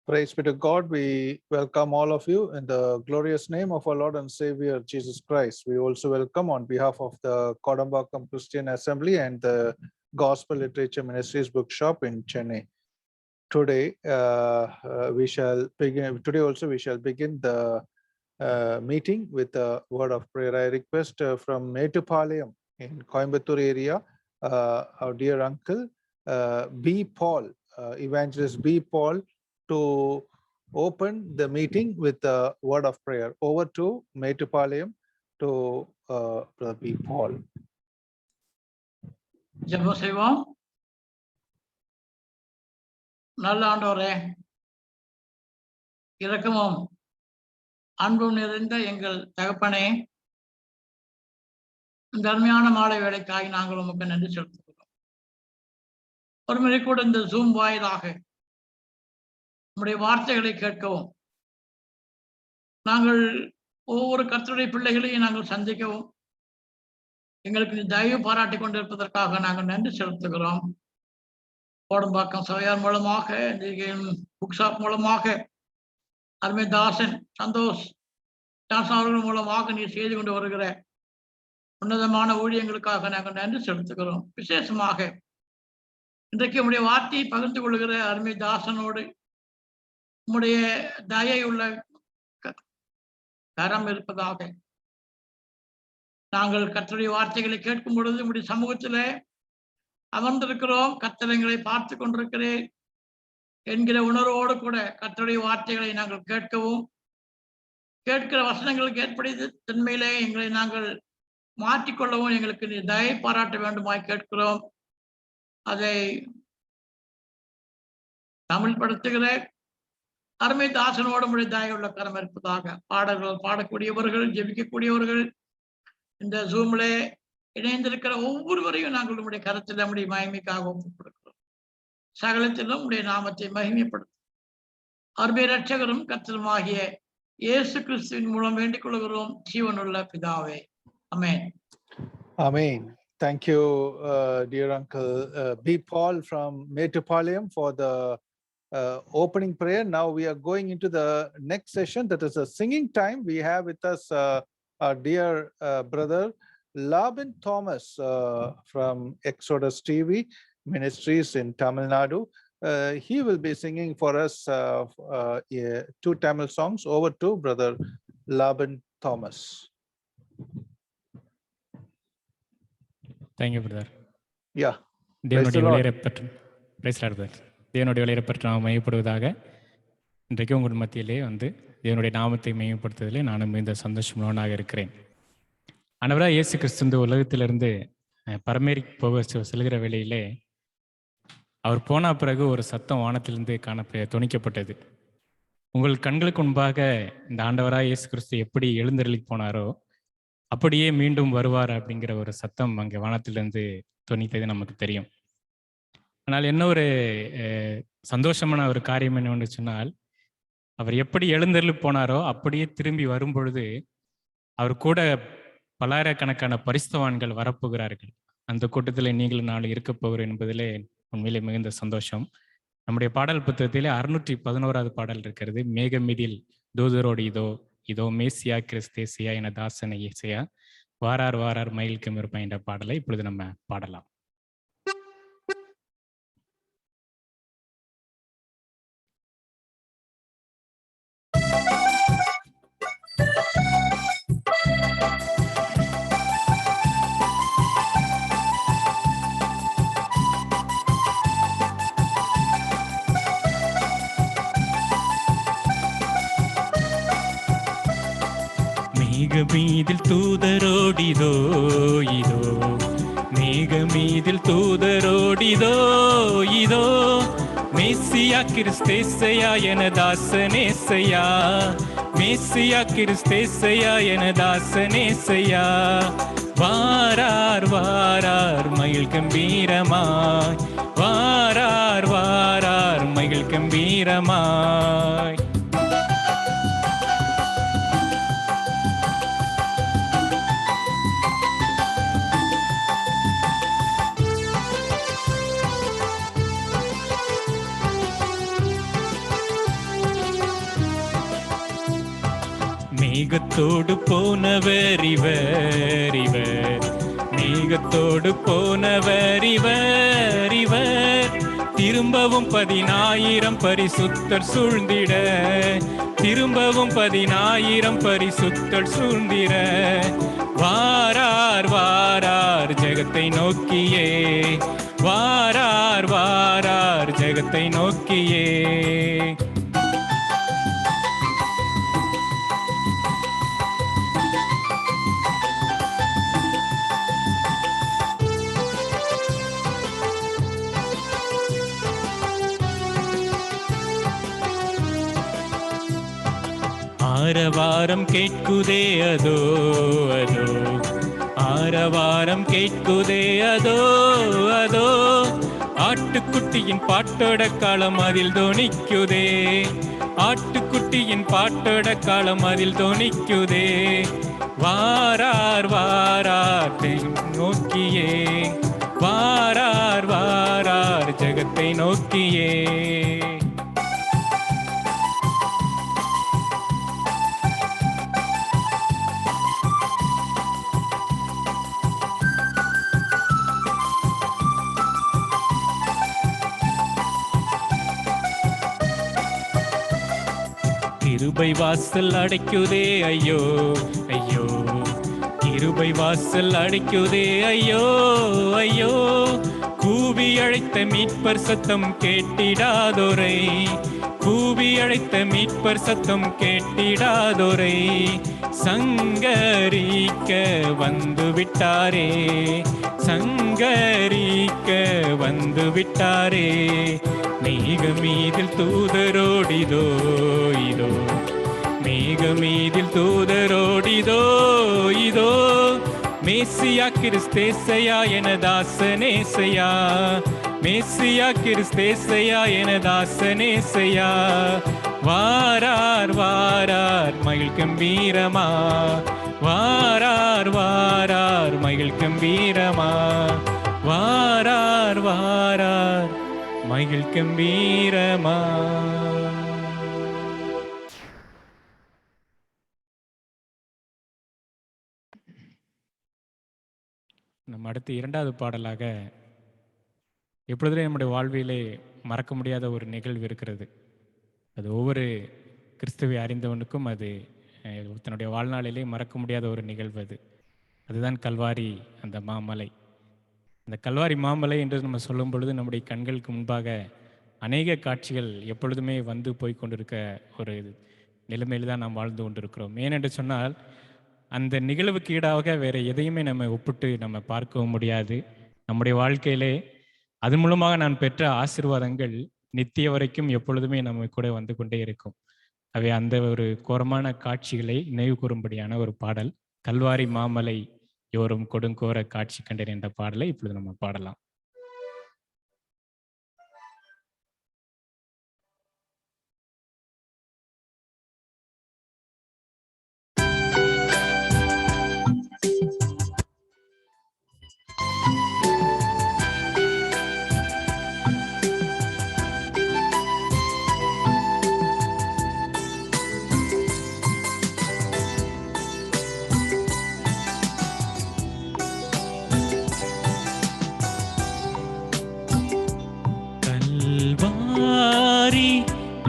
Praise be to God. We welcome all of you in the glorious name of our Lord and Savior Jesus Christ. We also welcome on behalf of the Kodambakkam Christian Assembly and the Gospel Literature Ministries Bookshop in Chennai. Today we shall begin. Today also we shall begin the meeting with a word of prayer. I request from Metupalayam in Coimbatore area, our dear uncle B. Paul, Evangelist B. Paul, to open the meeting with a word of prayer. Over to Metupalayam to Brother B. Paul. ஜெபம் செய்வோம். நல்ல ஆண்டவரே, இரக்கமும் அன்பும் நிறைந்த எங்கள் தகப்பனே, இந்த அருமையான மாலை வேளைக்காக நாங்கள் உமக்கு நன்றி செலுத்துகிறோம். ஒருமுறை கூட இந்த ஜூம் வாயிலாக நம்முடைய வார்த்தைகளை கேட்கவும், நாங்கள் ஒவ்வொரு கர்த்தருடைய பிள்ளைகளையும் நாங்கள் சந்திக்கவும் எங்களுக்கு தயவு பாராட்டி கொண்டிருப்பதற்காக நாங்கள் நன்றி செலுத்துகிறோம். கோடம்பாக்கம் சபையார் மூலமாக, புக் ஷாப் மூலமாக, அருமை தாசன் சந்தோஷ் தாசன் அவர்கள் மூலமாக நீ செய்து கொண்டு வருகிற உன்னதமான ஊழியங்களுக்காக நாங்கள் நன்றி செலுத்துகிறோம். விசேஷமாக இன்றைக்கு உம்முடைய வார்த்தையை பகிர்ந்து கொள்கிற அருமை தாசனோடு உம்முடைய தயை உள்ள கரம் இருப்பதாக. நாங்கள் கர்த்தருடைய வார்த்தைகளை கேட்கும் பொழுது உம்முடைய சமூகத்திலே அமர்ந்திருக்கிறோம். கர்த்தரை பார்த்து கொண்டிருக்கிறேன் என்கிற உணர்வோடு கூட கர்த்தருடைய வார்த்தைகளை நாங்கள் கேட்கவும், கேட்கிற வசனங்களுக்கு ஏற்படுத்த தன்மையிலே எங்களை நாங்கள் மாற்றிக்கொள்ளவும் எங்களுக்கு நீ தயை பாராட்ட வேண்டுமாய் கேட்கிறோம். அதை தமிழ் படுத்துகிற அருமை தாசனோடு உடைய தயவுள்ள கரம் இருப்பதாக. பாடல்கள் பாடக்கூடியவர்கள், ஜெபிக்கக்கூடியவர்கள், இந்த ஜூம்ல இணைந்திருக்கிற ஒவ்வொருவரையும் நாங்கள் உடைய கருத்தில் நம்முடைய மகிமைக்காக ஒப்புக் கொடுக்கிறோம். சகலத்திலும் உடைய நாமத்தை மகிமைப்படுத்தும் அருமை ரட்சகரும் கர்த்தருமாகிய இயேசு கிறிஸ்துவின் மூலம் வேண்டிக் கொள்கிறோம் ஜீவனுள்ள பிதாவே. Amen. Amen. Thank you, dear Uncle B. Paul from Metupalayam for the opening prayer. Now we are going into the next session, that is a singing time. We have with us our dear brother Laban Thomas from Exodus TV Ministries in Tamil Nadu. He will be singing for us 2 Tamil songs. Over to brother Laban Thomas. Thank you, brother. Yeah. தேவனுடைய விளையாடப்பட்ட price Lord brother. தேவனுடைய விளையாடப்பட்ட நாமம் மையப்படுவதாக. இன்றைக்கு உங்கள் மத்தியிலே தேவனுடைய நாமத்தை மையப்படுத்துவதிலே நானும் இந்த சந்தோஷமானவனாக இருக்கிறேன். ஆண்டவராக இயேசு கிறிஸ்து இந்த உலகத்திலிருந்து பரமேறி போக செல்கிற வேளையிலே அவர் போன பிறகு ஒரு சத்தம் வானத்திலிருந்து தொனிக்கப்பட்டது. உங்கள் கண்களுக்கு முன்பாக இந்த ஆண்டவராக இயேசு கிறிஸ்து எப்படி எழுந்தருளி போனாரோ அப்படியே மீண்டும் வருவார் அப்படிங்கிற ஒரு சத்தம் அங்கே வானத்திலிருந்து தொனித்தது நமக்கு தெரியும். ஆனால் என்ன ஒரு சந்தோஷமான ஒரு காரியம் என்னவென்று சொன்னால், அவர் எப்படி எழுந்தருளி போனாரோ அப்படியே திரும்பி வரும் பொழுது அவர் கூட பல்லாயிரக்கணக்கான பரிசுத்தவான்கள் வரப்போகிறார்கள். அந்த கூட்டத்தில் நீங்களும் நாள் இருக்க போகிறேன் என்பதிலே உண்மையிலே மிகுந்த சந்தோஷம். நம்முடைய பாடல் புத்தகத்திலே 611வது பாடல் இருக்கிறது. மேகமீதில் தூதரோடு இதோ இதோ மேசியா கிறிஸ்தேசியா என தாசனை இசையா வாரார் வாரார் மயிலுக்கும் இருப்பான் என்ற பாடலை இப்பொழுது நம்ம பாடலாம். மேகமீதில் தூதரோடிதோ இதோ மேகமீதில் தூதரோடிதோ இதோ மேசியா கிறிஸ்தேசையா என தாசனேசையா மேசியா கிறிஸ்தேசையா என தாசனேசையா வாரார் வாரார் மகிழ் கம்பீரமாய் வாரார் வாரார் மகிழ் கம்பீரமாய் மேகத்தோடு போனவர் இவர் இவர், மேகத்தோடு போனவர் இவர் இவர், திரும்பவும் 10,000 பரிசுத்தர் சூழ்ந்திட, திரும்பவும் 10,000 பரிசுத்தர் சூழ்ந்திட, வாரார் வாரார் ஜெகத்தை நோக்கியே, வாரார் வாரார் ஜெகத்தை நோக்கியே. ஆரவாரம் கேட்குதே அதோ அதோ, ஆரவாரம் கேட்குதே அதோ அதோ, ஆட்டுக்குட்டியின் பாட்டோட காலம் அதில் தோணிக்குதே, ஆட்டுக்குட்டியின் பாட்டோட காலம் அதில் தோணிக்குதே, வாரார் வாரார் நோக்கியே, வாரார் வாரார் ஜெகத்தை நோக்கியே. கிருபை வாசல் அடைக்குதே ஐயோ ஐயோ, கிருபை வாசல் அடைக்குதே ஐயோ ஐயோ, கூவி அழைத்த மீட்பர் சத்தம் கேட்டிடாதோரை, கூவி அழைத்த மீட்பர் சத்தம் கேட்டிடாதோரை, சங்கரிக்க வந்து விட்டாரே, சங்கரிக்க வந்து விட்டாரே, மேகமீதில் தூதரோடிதோ இதோ, மேகமீதில் தூதரோடிதோ இதோ, மேசியா கிறிஸ்தேசையா என தாசனேசையா, மேசியா கிறிஸ்தேசையா என தாசனேசையா, வாரார் வாரார் மகிழ் கம்பீரமா, வாரார் வாரார் மகிழ் கம்பீரமா, வாரார் வாரார் மகிழ் கம்பீரமா. நம்ம அடுத்து 2வது பாடலாக எப்பொழுதுமே நம்முடைய வாழ்விலே மறக்க முடியாத ஒரு நிகழ்வு இருக்கிறது. அது ஒவ்வொரு கிறிஸ்துவை அறிந்தவனுக்கும் அது தன்னுடைய வாழ்நாளிலே மறக்க முடியாத ஒரு நிகழ்வு. அதுதான் கல்வாரி அந்த மாமலை. அந்த கல்வாரி மாமலை என்று நம்ம சொல்லும் பொழுது நம்முடைய கண்களுக்கு முன்பாக அநேக காட்சிகள் எப்பொழுதுமே வந்து போய் கொண்டிருக்க ஒரு நிலைமையில் தான் நாம் வாழ்ந்து கொண்டிருக்கிறோம். ஏனென்று சொன்னால் அந்த நிகழ்வுக்கு ஈடாக வேறு எதையுமே நம்ம ஒப்பிட்டு நம்ம பார்க்கவும் முடியாது. நம்முடைய வாழ்க்கையிலே அதன் மூலமாக நான் பெற்ற ஆசீர்வாதங்கள் நித்திய வரைக்கும் எப்பொழுதுமே நம்ம கூட வந்து கொண்டே இருக்கும். அவை அந்த ஒரு கோரமான காட்சிகளை நினைவு கூறும்படியான ஒரு பாடல், கல்வாரி மாமலை யோரும் கொடுங்கோர காட்சி கண்டேன் என்ற பாடலை இப்பொழுது நம்ம பாடலாம்.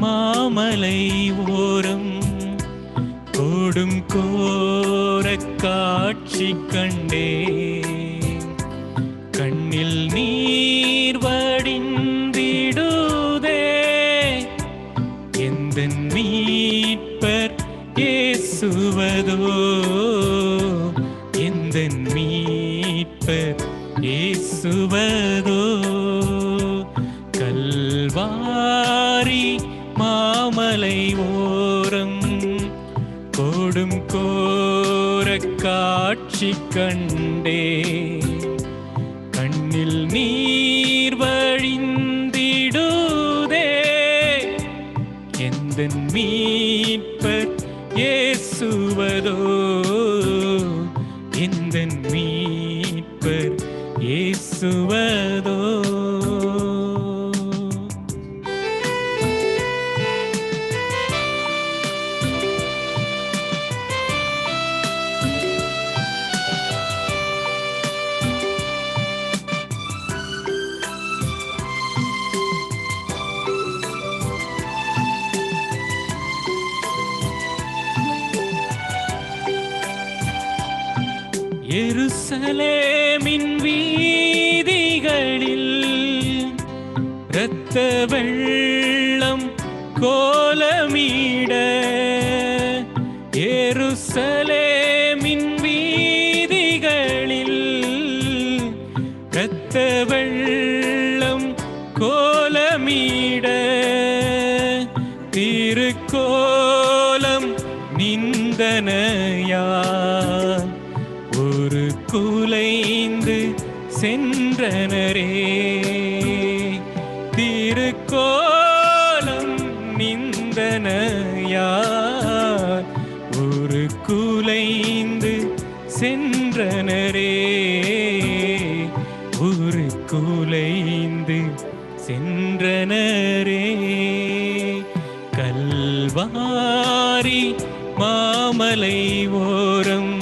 மாமலை ஓரம் கோடும் கோர காட்சி கண்டே, கண்ணில் நீர் வடிந்திடுதே, எந்தன் மீட்பர் இயேசுவதோ, எந்தன் மீட்பர் இயேசுவதோ, கல்வாரி மாமலை ஓரம் கோடும் கோர காட்சி கண்டே, கண்ணில் நீர் வழிந்திடுதே, எந்தன் மீட்பர் இயேசுவதோ, எந்தன் மீட்பர் இயேசுவதோ. எருசலேமின் வீதிகளில் இரத்த வெள்ளம் கோலமிட, எருசலேமின் வீதிகளில் இரத்த வெள்ளம் கோலமிட, திருக்கோலம் நிந்தனையால் ஒரு குலைந்து சென்றனரே. திருக்கோலம் நிந்தனையால் ஒரு குலைந்து சென்றனரே, ஒரு குலைந்து சென்றனரே. கல்வாரி மாமலை ஓரம்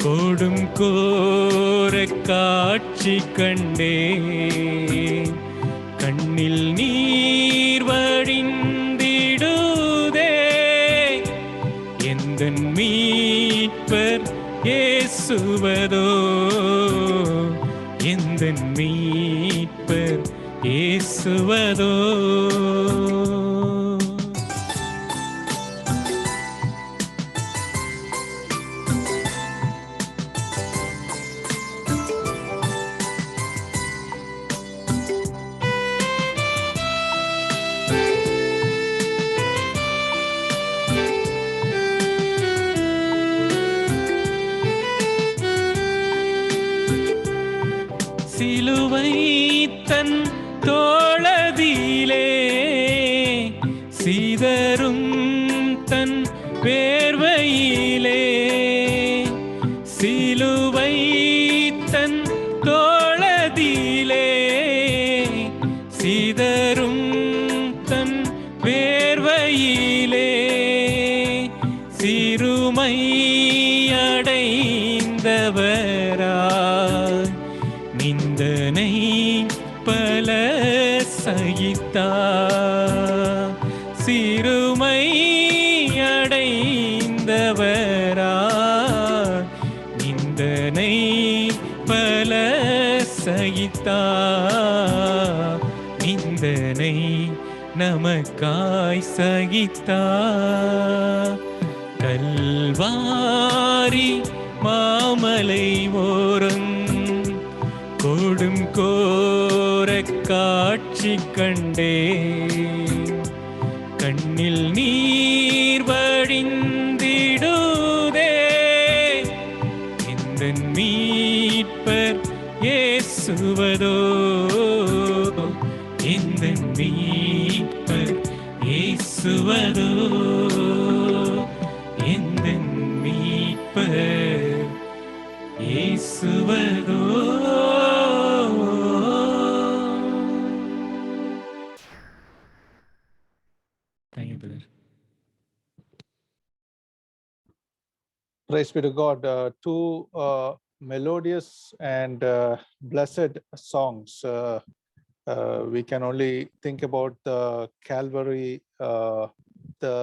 கொடும் கோர காட்சி கண்டே, கண்ணில் நீர் வடிந்திடுதே. எந்தன் மீட்பர் இயேசுவதோ, எந்தன் மீட்பர் இயேசுவதோ. சிலுவை தன் தோளதிலே சிதறும் தன் வேர்வையிலே, சிலுவை தன் தோளதிலே சிதறும் தன் வேர்வையிலே, சிறுமை அடைந்தவராய் நிந்தனை பல சகித்தார். சிறுமை அடைந்தவராய் நிந்தனை பல சகித்தார். நிந்தனை நமக்காய் சகித்தார். கல்வாரி மாமலை ஓரம் கொடும் கோர காட்சி கண்டே, கண்ணில் நீர் வடிந்திடுதே. எந்தன் மீட்பர் இயேசுவதோ, எந்தன் மீட்பர் இயேசுவதோ, எந்தன் மீட்பர் இயேசுவதோ. Thank you, brother. Praise be to God. Two melodious and blessed songs. We can only think about the Calvary, the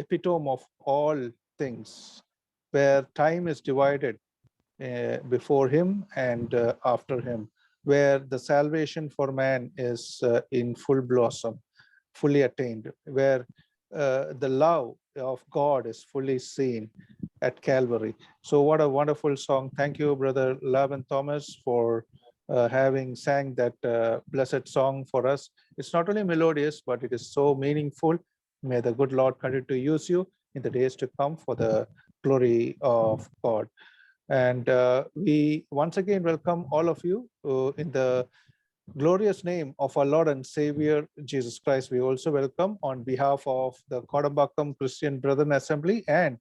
epitome of all things, where time is divided before him and after him, where the salvation for man is in full blossom, fully attained, where the love of God is fully seen at Calvary. So what a wonderful song. Thank you, Brother Laban Thomas, for having sang that blessed song for us. It's not only melodious, but it is so meaningful. May the good Lord continue to use you in the days to come for the glory of God. And we once again welcome all of you in the glorious name of our Lord and Savior Jesus Christ. We also welcome on behalf of the Kodambakkam Christian Brethren Assembly and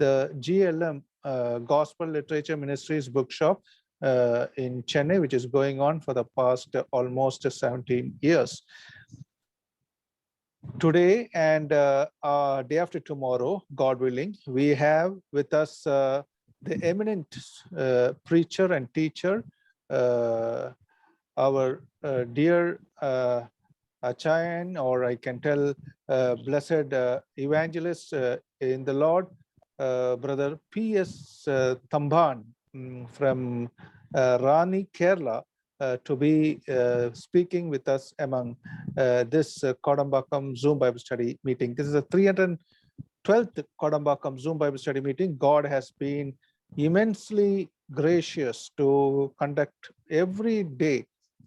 the GLM Gospel Literature Ministries Bookshop in Chennai, which is going on for the past almost 17 years. Today and day after tomorrow, God willing, we have with us the eminent preacher and teacher, our dear Achayan, or I can tell blessed evangelist in the Lord, Brother P.S. Tamban, from Rani, Kerala, to be speaking with us among this Kodambakam Zoom Bible Study meeting. This is the 312th Kodambakam Zoom Bible Study meeting. God has been immensely gracious to conduct every day.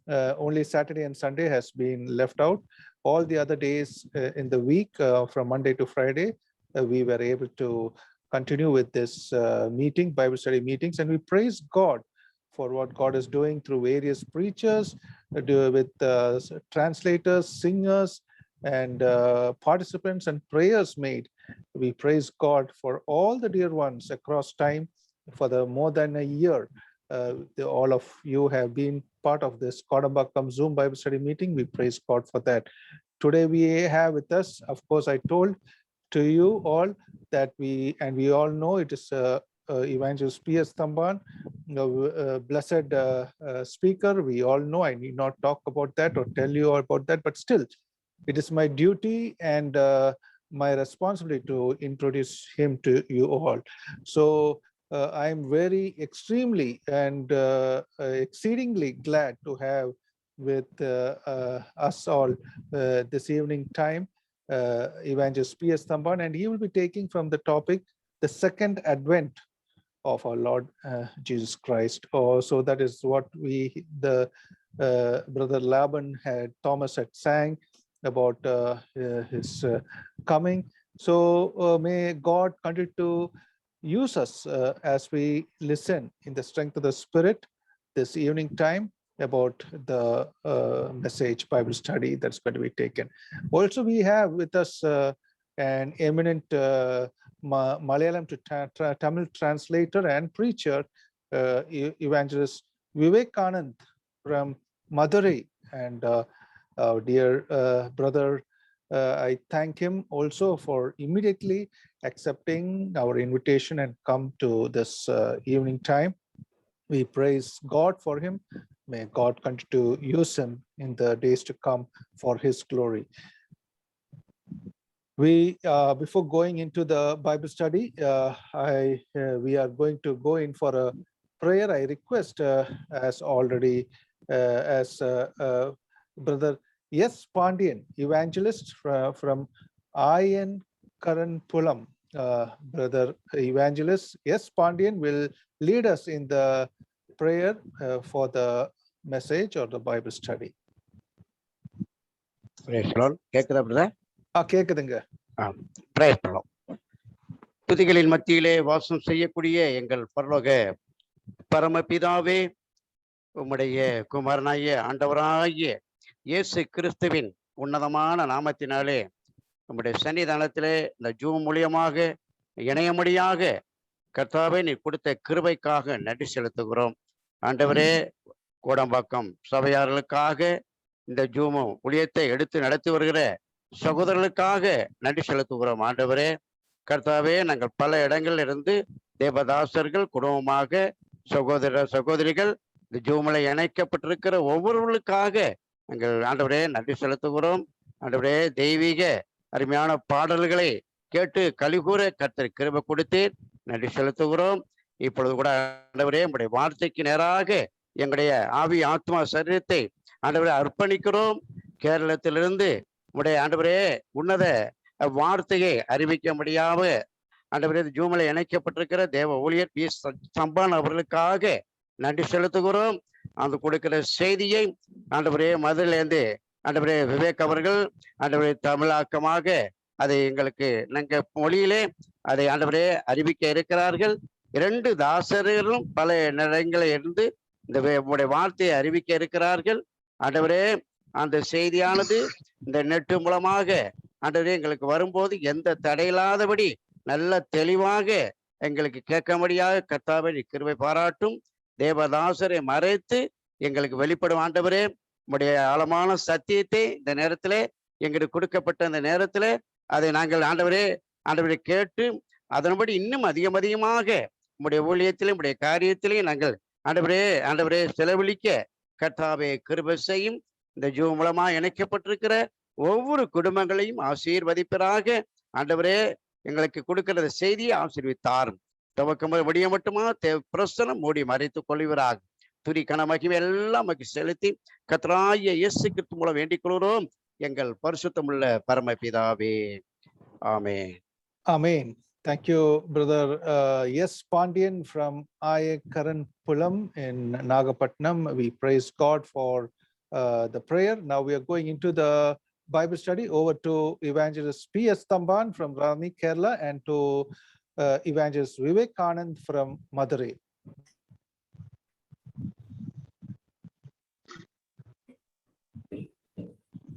Only Saturday and Sunday has been left out. All the other days in the week, from Monday to Friday, we were able to continue with this Bible study meetings, and we praise God for what God is doing through various preachers, with translators, singers, and participants and prayers made. We praise God for all the dear ones across time for the more than a year. All of you have been part of this Kodambakam Zoom Bible study meeting. We praise God for that. Today we have with us, of course, I told to you all that we all know it is Evangelist P.S. Thamban, blessed speaker. We all know, I need not talk about that or tell you about that, but still, it is my duty and my responsibility to introduce him to you all. So I'm very extremely and exceedingly glad to have with us all this evening time Evangelist P.S. Thamban, and he will be taking from the topic, the second advent of our Lord Jesus Christ. So that is what Brother Laban Thomas had sang about his coming. So may God continue to use us as we listen in the strength of the Spirit this evening time about the message Bible study that's going to be taken. Also, we have with us an eminent Malayalam to Tamil translator and preacher, Evangelist Vivekanand from Madurai, and our dear brother, I thank him also for immediately accepting our invitation and come to this evening time. We praise God for him. May God continue to use him in the days to come for his glory. We, before going into the Bible study, we are going to go in for a prayer. I request, as already, as Brother S. Pandian, evangelist from Ayan Karanpulam, Brother Evangelist S. Pandian will lead us in the prayer for the message or the Bible study. கேக்குதா brother? கேக்குதுங்க. Brace பண்ணலாம். துதிகளின் மத்தியிலே வாசம் செய்யக்கூடிய எங்கள் பரலோக பரமபிதாவே, உம்முடைய குமாரனாகிய ஆண்டவராகிய இயேசு கிறிஸ்துவின் உன்னதமான நாமத்தினாலே உம்முடைய சன்னிதானத்திலே இந்த ஜூம் மூலியமாக இணையமடியாக கர்த்தாவே நீ கொடுத்த கிருபைக்காக நன்றி செலுத்துகிறோம். ஆண்டவரே, கோடம்பாக்கம் சபையார்களுக்காக இந்த ஜூம் ஊழியத்தை எடுத்து நடத்தி வருகிற சகோதரர்களுக்காக நன்றி செலுத்துகிறோம். ஆண்டவரே கர்த்தாவே, நாங்கள் பல இடங்களில் இருந்து தேவதாசர்கள் குடும்பமாக சகோதரிகள் இந்த ஜூமில் இணைக்கப்பட்டிருக்கிற ஒவ்வொருவர்களுக்காக நாங்கள் ஆண்டவரே நன்றி செலுத்துகிறோம். ஆண்டவரே, தெய்வீக அருமையான பாடல்களை கேட்டு கலிகூற கர்த்தர் கிருபை கொடுத்தேன், நன்றி செலுத்துகிறோம். இப்பொழுது கூட ஆண்டவரே, உங்களுடைய வார்த்தைக்கு நேராக எங்களுடைய ஆவி ஆத்மா சரீரத்தை ஆண்டவரே அர்ப்பணிக்கிறோம். கேரளத்திலிருந்து உடைய ஆண்டவரே உன்னத வார்த்தையை அறிவிக்க முடியாம ஆண்டவரே ஜூமில் இணைக்கப்பட்டிருக்கிற தேவ ஊழியர் பி. தம்பான் அவர்களுக்காக நன்றி செலுத்துகிறோம். அந்த கொடுக்கிற செய்தியை ஆண்டவரே மதுரையிலேருந்து ஆண்டவரே விவேக் அவர்கள் ஆண்டவரே தமிழாக்கமாக அதை எங்களுக்கு நாங்கள் மொழியிலே அதை ஆண்டவரே அறிவிக்க இருக்கிறார்கள். 2 தாசர்களும் பல இடங்களில் இருந்து இந்த உடைய வார்த்தையை அறிவிக்க இருக்கிறார்கள். ஆண்டவரே, அந்த செய்தியானது இந்த நெட்டு மூலமாக ஆண்டவரே எங்களுக்கு வரும்போது எந்த தடையில்லாதபடி நல்ல தெளிவாக எங்களுக்கு கேட்கும்படியாக கர்த்தாவே கிருபை பாராட்டும். தேவதாசரை மறைத்து எங்களுக்கு வெளிப்படும் ஆண்டவரே, உடைய ஆழமான சத்தியத்தை இந்த நேரத்திலே எங்களுக்கு கொடுக்கப்பட்ட இந்த நேரத்திலே அதை நாங்கள் ஆண்டவரை கேட்டு அதன்படி இன்னும் அதிகமாக உடைய ஊழியத்திலும் உடைய காரியத்திலையும் நாங்கள் ஆண்டவரே செலவழிக்க கர்த்தாவே கிருபை செய்யும். இந்த ஜூம் மூலமா இணைக்கப்பட்டிருக்கிற ஒவ்வொரு குடும்பங்களையும் ஆசீர்வதிப்பதாக ஆண்டவரே எங்களுக்கு கொடுக்கிற செய்தியை ஆசீர்வித்தார். துவக்கம் விடிய மட்டுமா பிரசனம் மூடி மறைத்துக் கொள்வீராக. துதி கன மகிமை எல்லாம் செலுத்தி கர்த்தராகிய இயேசு கிறிஸ்து மூலம் வேண்டிக் கொள்கிறோம் எங்கள் பரிசுத்தமுள்ள பரமபிதாவே. ஆமென். Amen. Thank you, Brother S. Pandian from Ayakaran Pulam in Nagapatnam. We praise God for the prayer. Now we are going into the Bible study. Over to Evangelist P.S. Tamban from Rani, Kerala, and to Evangelist Vivek Anand from Madurai.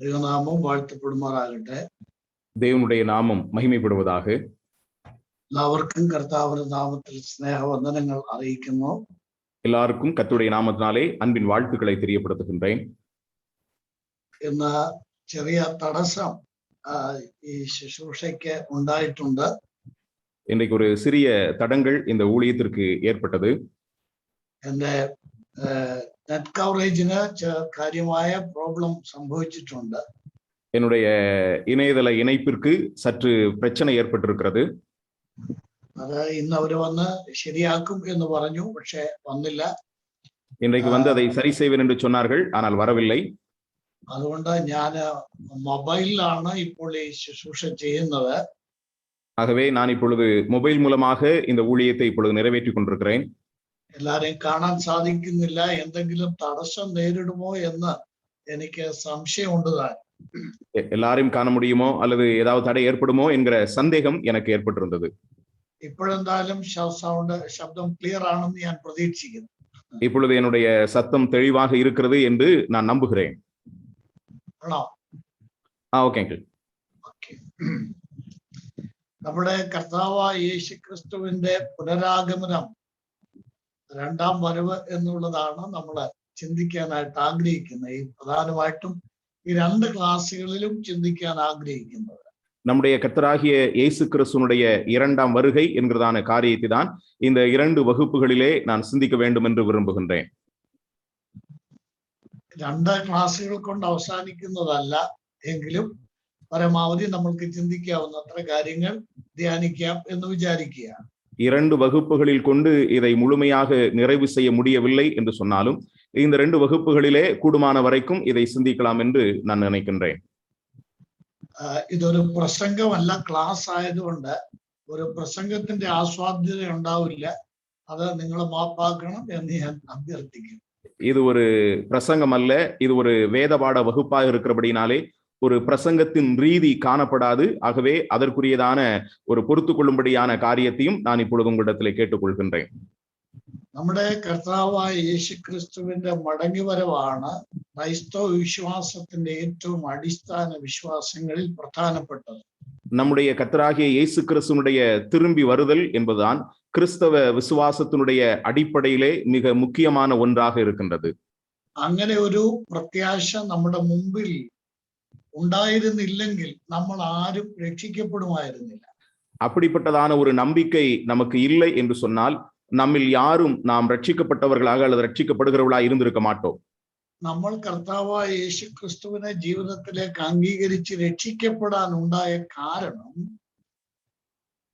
ദൈവനാമം വാഴ്ത്തപ്പെടുമാറാകട്ടെ. தேவனுடைய நாமம் மகிமைப்படுவதாக. എല്ലാവർക്കും കർത്താവിന്റെ നാമത്തിൽ സ്നേഹവന്ദനങ്ങൾ അറിയിക്കുന്നു. எல்லாருக்கும் கர்த்தருடைய நாமத்தினாலே அன்பின் வாழ்த்துக்களை தெரியப்படுத்துகின்றேன். ഇന്ന് ചെറിയ തടസ്സം ഈ ശുശ്രൂഷയ്ക്ക് ഉണ്ടായിട്ടുണ്ട്. இன்றைக்கு ஒரு சிறிய தடங்கள் இந்த ஊழியத்திற்கு ஏற்பட்டது. എന്റെ നെറ്റ് കവറേജിന് കാര്യമായ പ്രോബ്ലം സംഭവിച്ചിട്ടുണ്ട്. என்னுடைய இணையதள இணைப்பிற்கு சற்று பிரச்சனை ஏற்பட்டிருக்கிறது. അത് ഇന്ന് അവര് വന്ന് ശരിയാക്കും എന്ന് പറഞ്ഞു, പക്ഷെ വന്നില്ല. இன்றைக்கு வந்து அதை சரி செய்வேன் என்று சொன்னார்கள், ஆனால் வரவில்லை. അതുകൊണ്ട് ഞാൻ മൊബൈലിലാണ് ഇപ്പോൾ ഈ ശുശ്രൂഷ ചെയ്യുന്നത്. ஆகவே நான் இப்பொழுது மொபைல் மூலமாக இந்த ஊழியத்தை இப்பொழுது நிறைவேற்றிக் கொண்டிருக்கிறேன். എല്ലാരെയും കാണാൻ സാധിക്കുന്നില്ല, എന്തെങ്കിലും തടസ്സം നേരിടുമോ എന്ന് എനിക്ക് സംശയമുണ്ട്. எல்லாரையும் காண முடியுமோ அல்லது ஏதாவது தடை ஏற்படுமோ என்கிற சந்தேகம் எனக்கு ஏற்பட்டிருந்தது. ഇപ്പോഴെന്തായാലും ശബ്ദം ക്ലിയർ ആണെന്ന് ഞാൻ പ്രതീക്ഷിക്കുന്നു. இப்பொழுது என்னுடைய சத்தம் தெளிவாக இருக்கிறது என்று நான் நம்புகிறேன். ആണോ? Okay uncle. നമ്മുടെ കർത്താവായ യേശു ക്രിസ്തുവിന്റെ പുനരാഗമനം, രണ്ടാം വരവ് എന്നുള്ളതാണ് നമ്മൾ ചിന്തിക്കാനായിട്ട് ആഗ്രഹിക്കുന്നത്. ഈ പ്രധാനമായിട്ടും ഈ രണ്ട് ക്ലാസ്സുകളിലും ചിന്തിക്കാൻ ആഗ്രഹിക്കുന്നത്. நம்முடைய கர்த்தராகிய இயேசு கிறிஸ்துவினுடைய இரண்டாம் வருகை என்கிறதான காரியத்தை தான் இந்த இரண்டு வகுப்புகளிலே நான் சிந்திக்க வேண்டும் என்று விரும்புகின்றேன். രണ്ട് ക്ലാസ്സുകൾ കൊണ്ട് അവസാനിക്കുന്നതല്ല എങ്കിലും പരമാവധി നമ്മൾക്ക് ചിന്തിക്കാവുന്നത്ര കാര്യങ്ങൾ ധ്യാനിക്കാം എന്ന് വിചാരിക്കുക. இரண்டு வகுப்புகளில் கொண்டு இதை முழுமையாக நிறைவு செய்ய முடியவில்லை என்று சொன்னாலும் இந்த ரெண்டு வகுப்புகளிலே கூடுமான வரைக்கும் இதை சிந்திக்கலாம் என்று நான் நினைக்கின்றேன். ഇതൊരു പ്രസംഗമല്ല, ക്ലാസ് ആയതുകൊണ്ട് ഒരു പ്രസംഗത്തിന്റെ ആസ്വാദ്യത ഉണ്ടാവില്ല. അത് നിങ്ങൾ മാപ്പാക്കണം എന്ന് ഞാൻ അഭ്യർത്ഥിക്കുന്നു. இது ஒரு பிரசங்கம் அல்ல, இது ஒரு வேதபாட வகுப்பாக இருக்கிறபடினாலே ஒரு பிரசங்கத்தின் ரீதி காணப்படாது. ஆகவே அதற்குரியதான ஒரு பொறுத்து கொள்ளும்படியான காரியத்தையும் நான் இப்பொழுது உங்களிடத்திலே கேட்டுக்கொள்கின்றேன். നമ്മുടെ കർത്താവായ യേശു ക്രിസ്തുവിന്റെ മടങ്ങിവരവാണ് ക്രൈസ്തവ വിശ്വാസത്തിന്റെ ഏറ്റവും അടിസ്ഥാന വിശ്വാസങ്ങളിൽ പ്രധാനപ്പെട്ടത്. நம்முடைய கர்த்தராகிய இயேசு கிறிஸ்துவினுடைய திரும்பி வருதல் என்பதுதான் கிறிஸ்தவ விசுவாசத்தினுடைய அடிப்படையிலே மிக முக்கியமான ஒன்றாக இருக்கின்றது. അങ്ങനെ ഒരു പ്രത്യാശ നമ്മുടെ മുമ്പിൽ ഉണ്ടായിരുന്നില്ലെങ്കിൽ നമ്മൾ ആരും രക്ഷിക്കപ്പെടുമായിരുന്നില്ല. அப்படிப்பட்டதான ஒரு நம்பிக்கை நமக்கு இல்லை என்று சொன்னால் நம்மில் யாரும் நாம் ரட்சிக்கப்பட்டவர்களாக அல்லது ரட்சிக்கப்படுகிறவர்களாக இருந்திருக்க மாட்டோம். നമ്മൾ കർത്താവായ യേശു ക്രിസ്തുവിനെ ജീവിതത്തിലേക്ക് അംഗീകരിച്ച് രക്ഷിക്കപ്പെടാൻ ഉണ്ടായ കാരണം,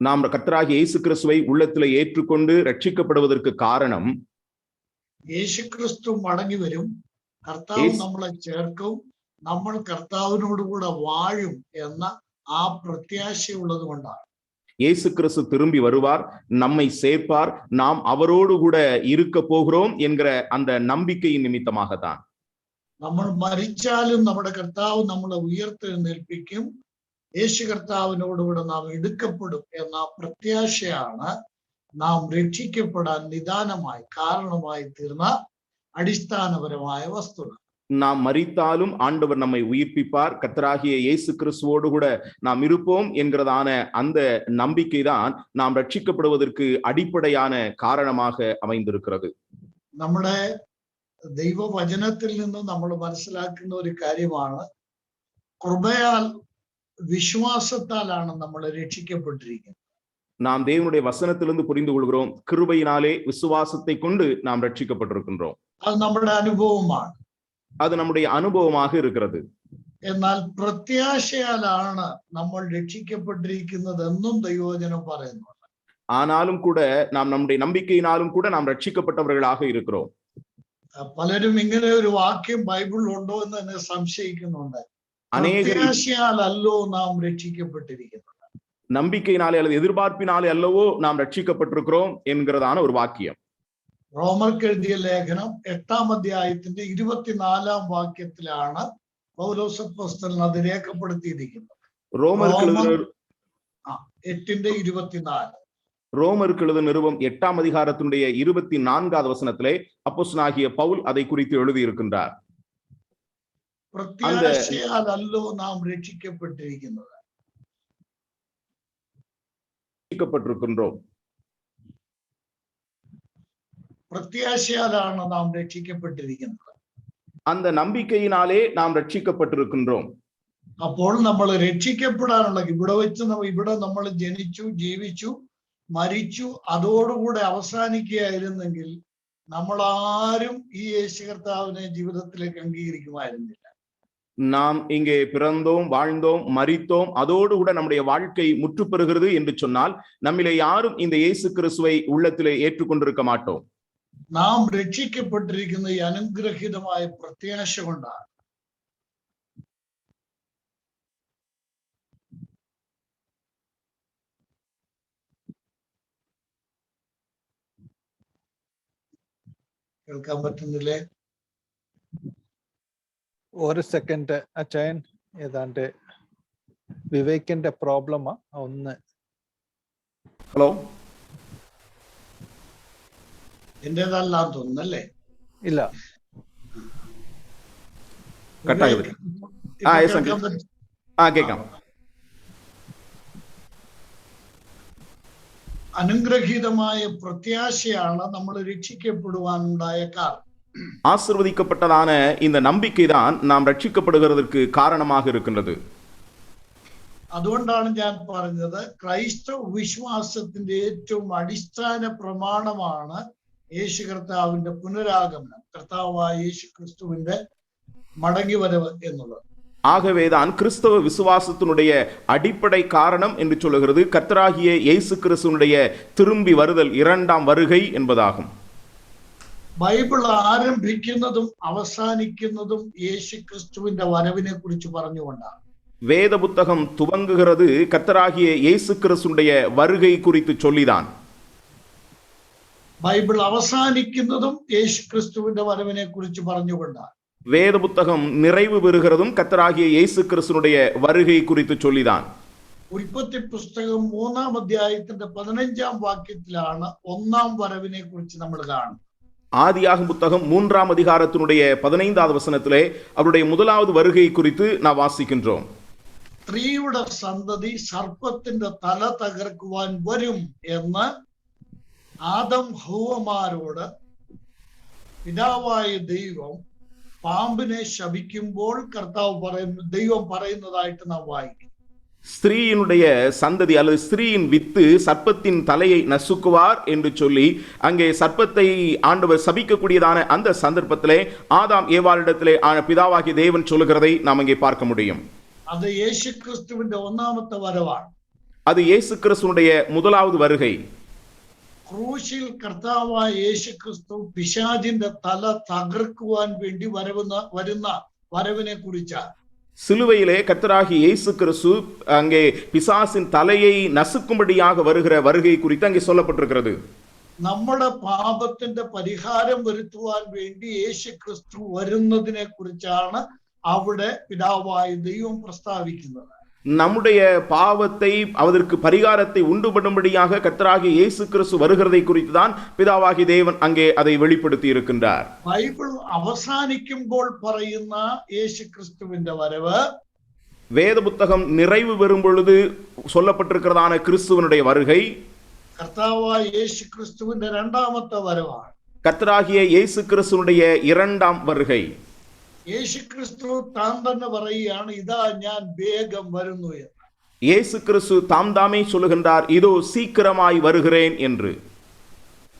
நாம் கர்த்தராகிய இயேசு கிறிஸ்துவை உள்ளத்திலே ஏற்றுக்கொண்டு ரட்சிக்கப்படுவதற்கு காரணம், യേശു ക്രിസ്തു മടങ്ങി വരും, കർത്താവ് നമ്മളെ ചേർക്കും, നമ്മൾ കർത്താവിനോട് കൂടെ വാഴും എന്ന ആ പ്രത്യാശയുള്ളത് കൊണ്ടാണ്. இயேசு கிறிஸ்து திரும்பி வருவார், நம்மை சேர்ப்பார், நாம் அவரோடு கூட இருக்க போகிறோம் என்கிற அந்த நம்பிக்கையின் நிமித்தமாகத்தான். നമ്മൾ മരിച്ചാലും നമ്മുടെ കർത്താവ് നമ്മളെ ഉയർത്തെഴുന്നേൽപ്പിക്കും, യേശു കർത്താവിനോടുകൂടെ നാം എടുക്കപ്പെടും എന്ന പ്രത്യാശയാണ് നാം രക്ഷിക്കപ്പെടാൻ നിദാനമായി കാരണമായി തീർന്ന അടിസ്ഥാനപരമായ വസ്തുത. நாம் மரித்தாலும் ஆண்டவர் நம்மை உயிர்ப்பிப்பார், கர்த்தராகிய இயேசு கிறிஸ்துவோடு கூட நாம் இருப்போம் என்கிறதான அந்த நம்பிக்கைதான் நாம் ரட்சிக்கப்படுவதற்கு அடிப்படையான காரணமாக அமைந்திருக்கிறது. നമ്മുടെ ദൈവവചനത്തിൽ നിന്ന് നമ്മൾ മനസ്സിലാക്കുന്ന ഒരു കാര്യമാണ്, കൃപയാൽ വിശ്വാസത്താലാണ് നമ്മൾ രക്ഷിക്കപ്പെട്ടിരിക്കുന്നത്. நாம் தேவனுடைய வசனத்திலிருந்து புரிந்து கொள்கிறோம், கிருபையினாலே விசுவாசத்தை கொண்டு நாம் ரட்சிக்கப்பட்டிருக்கின்றோம். അത് നമ്മുടെ അനുഭവമാണ്, அது நம்முடைய அனுபவமாக இருக்கிறது. എന്നാൽ പ്രത്യാശയാലാണ് നമ്മൾ രക്ഷിക്കപ്പെട്ടിരിക്കുന്നത് എന്നും ദൈവവചനം പറയുന്നു. ஆனாலும் கூட நாம் நம்முடைய நம்பிக்கையினாலும் கூட நாம் ரட்சிக்கப்பட்டவர்களாக இருக்கிறோம். പലരും ഇങ്ങനെ ഒരു വാക്യം ബൈബിളിൽ ഉണ്ടോ എന്ന് തന്നെ സംശയിക്കുന്നുണ്ട്. അനേകർ പ്രത്യാശയാലല്ലോ നാം രക്ഷിക്കപ്പെട്ടിരിക്കുന്നത്. நம்பிக்கையினாலே அல்லது எதிர்பார்ப்பினாலே அல்லவோ நாம் ரட்சிக்கப்பட்டிருக்கிறோம் என்கிறதான ஒரு வாக்கியம். റോമർക്ക് എഴുതിയ ലേഖനം 8-ാം അധ്യായത്തിന്റെ 24-ാം വാക്യത്തിലാണ് പൗലോസ് അപ്പോസ്തലൻ അത് രേഖപ്പെടുത്തിയിരിക്കുന്നത്. ரோமருக்கு 8:24. ரோமருக்கு எழுதின நிருபம் 8-ஆம் அதிகாரத்தினுடைய 24வது வசனத்திலே அப்போஸ்தலனாகிய பவுல் அதை குறித்து எழுதி இருக்கின்றார். പ്രത്യാശയാലല്ലോ നാം രക്ഷിക്കപ്പെട്ടിരിക്കുന്നത്. ரட்சிக்கப்பட்டிருக்கின்றோம். പ്രത്യാശയാലാണ് നാം രക്ഷിക്കപ്പെട്ടിരിക്കുന്നത്. அந்த നമ്പിക്കയിനാലേ நாம் ரட்சிக்கப்பட்டிருக்கின்றோம். അപ്പോൾ നമ്മൾ രക്ഷിക്കപ്പെടാനുള്ള ഇവിടെ നമ്മൾ ജനിച്ചു, ജീവിച്ചു, മരിച്ചു, അതോടുകൂടെ അവസാനിക്കുകയായിരുന്നെങ്കിൽ നമ്മൾ ആരും ഈ യേശു കർത്താവിനെ ജീവിതത്തിലേക്ക് അംഗീകരിക്കുമായിരുന്നില്ല. நாம் இங்கே பிறந்தோம், வாழ்ந்தோம், மரித்தோம், அதோடு கூட நம்முடைய வாழ்க்கை முற்று பெறுகிறது என்று சொன்னால் நம்மிலே யாரும் இந்த இயேசு கிறிஸ்துவை உள்ளத்திலே ஏற்றுக்கொண்டிருக்க மாட்டோம். നാം രക്ഷിക്കപ്പെട്ടിരിക്കുന്ന ഈ അനുഗ്രഹീതമായ പ്രത്യാശ കൊണ്ടാണ്. കേൾക്കാൻ പറ്റുന്നില്ലേ? ഒരു സെക്കൻഡ് അച്ചായൻ, ഏതാണ്ട് വിവേകിന്റെ പ്രോബ്ലമാ ഒന്ന്. ഹലോ, എന്റേതല്ലാന്ന് തോന്നുന്നല്ലേ? ഇല്ല, കട്ടായത്. കേൾക്കാം. അനുഗ്രഹീതമായ പ്രത്യാശയാണ് നമ്മൾ രക്ഷിക്കപ്പെടുവാനുണ്ടായ കാരണം. ஆசீர்வதிக்கப்பட்டதான இந்த நம்பிக்கை தான் நாம் ரட்சிக்கப்படுகிறதற்கு காரணமாக இருக்கின்றது. അതുകൊണ്ടാണ് ഞാൻ പറഞ്ഞത് ക്രൈസ്തവ വിശ്വാസത്തിന്റെ ഏറ്റവും അടിസ്ഥാന പ്രമാണമാണ് യേശു കർത്താവിന്റെ പുനരാഗമനം, കർത്താവായ യേശു ക്രിസ്തുവിന്റെ മടങ്ങിവരവ് എന്നുള്ളത്. ஆகவேதான் கிறிஸ்தவ விசுவாசத்தினுடைய அடிப்படை காரணம் என்று சொல்லுகிறது கர்த்தராகிய இயேசு கிறிஸ்துவினுடைய திரும்பி வருதல், இரண்டாம் வருகை என்பதாகும். ബൈബിൾ ആരംഭിക്കുന്നതും അവസാനിക്കുന്നതും യേശു ക്രിസ്തുവിന്റെ വരവിനെ കുറിച്ച് പറഞ്ഞുകൊണ്ടാണ്. வேத புத்தகம் துவங்குகிறது கர்த்தராகிய இயேசு கிறிஸ்துவினுடைய வருகை குறித்து சொல்லிதான். ബൈബിൾ അവസാനിക്കുന്നതും യേശു ക്രിസ്തുവിന്റെ വരവിനെ കുറിച്ച് പറഞ്ഞുകൊണ്ടാണ്. வேத புத்தகம் நிறைவு பெறுகிறதும் கர்த்தராகிய இயேசு கிறிஸ்துவினுடைய வருகை குறித்து சொல்லிதான். ഉൽപ്പത്തി പുസ്തകം 3-ാം അധ്യായത്തിന്റെ 15-ാം വാക്യത്തിലാണ് ഒന്നാം വരവിനെ കുറിച്ച് നമ്മൾ കാണുന്നത്. ஆதியாகமம் புத்தகம் 3-ஆம் அதிகாரத்தினுடைய 15வது வசனத்திலே அவருடைய முதலாவது வருகை குறித்து நாம் வாசிக்கின்றோம். സ്ത്രീയുടെ സന്തതി സർപ്പത്തിന്റെ തല തകർക്കുവാൻ വരും എന്ന് ആദം ഹൗവമാരോട് പിതാവായ ദൈവം പാമ്പിനെ ശപിക്കുമ്പോൾ ദൈവം പറയുന്നതായിട്ട് നാം വായിക്കും. ஸ்திரீயினுடைய சந்ததி அல்லது ஸ்திரீயின் வித்து சர்ப்பத்தின் தலையை நசுக்குவார் என்று சொல்லி அங்கே சர்ப்பத்தை ஆண்டவர் சபிக்கக்கூடியதான அந்த சந்தர்ப்பத்திலே ஆதாம் ஏவாளிடத்திலே பிதாவாகிய தேவன் சொல்லுகிறதை நாம் அங்கே பார்க்க முடியும். அது യേശു ക്രിസ്തുവിന്റെ ഒന്നാമത്തെ വരവാണ്. அது இயேசு கிறிஸ்துவினுடைய முதலாவது வருகை. ക്രൂശിൽ കർത്താവായ യേശു ക്രിസ്തു പിശാചിന്റെ തല തകർക്കുവാൻ വേണ്ടി വരുന്ന വരവിനെ കുറിച്ചാണ്. சிலுவையிலே கர்த்தராகிய இயேசு கிறிஸ்து அங்கே பிசாசின் தலையை நசுக்கும்படியாக வருகிற வருகை குறித்து அங்கே சொல்லப்பட்டிருக்கிறது. നമ്മുടെ പാപത്തിന്റെ പരിഹാരം വരുത്തുവാൻ വേണ്ടി യേശു ക്രിസ്തു വരുന്നതിനെ കുറിച്ചാണ് അവിടെ പിതാവായ ദൈവം പ്രസ്താവിക്കുന്നത്. நம்முடைய பாவத்தை அதற்கு பரிகாரத்தை உண்டுபடும்படியாக கர்த்தராகிய இயேசு கிறிஸ்து வருகிறதை குறித்து தான் பிதாவாகிய தேவன் அங்கே அதை வெளிப்படுத்தி இருக்கின்றார். ബൈബിൾ അവസാനിക്കുമ്പോൾ പറയുന്ന യേശു ക്രിസ്തുവിന്റെ വരവ്, வேத புத்தகம் நிறைவு பெறும் பொழுது சொல்லப்பட்டிருக்கிறதான கிறிஸ்துவனுடைய வருகை കർത്താവായ യേശു ക്രിസ്തുവിന്റെ രണ്ടാമത്തെ വരവാണ്. கர்த்தராகிய இயேசு கிறிஸ்துவினுடைய இரண்டாம் வருகை. യേശു ക്രിസ്തു താൻ തന്നെ പറയുകയാണ്, ഇതാ ഞാൻ വേഗം വരുന്നു എന്ന്. இயேசு கிறிஸ்து தாம் தாமே சொல்லுகின்றார், இதோ சீக்கிரமாய் வருகிறேன் என்று.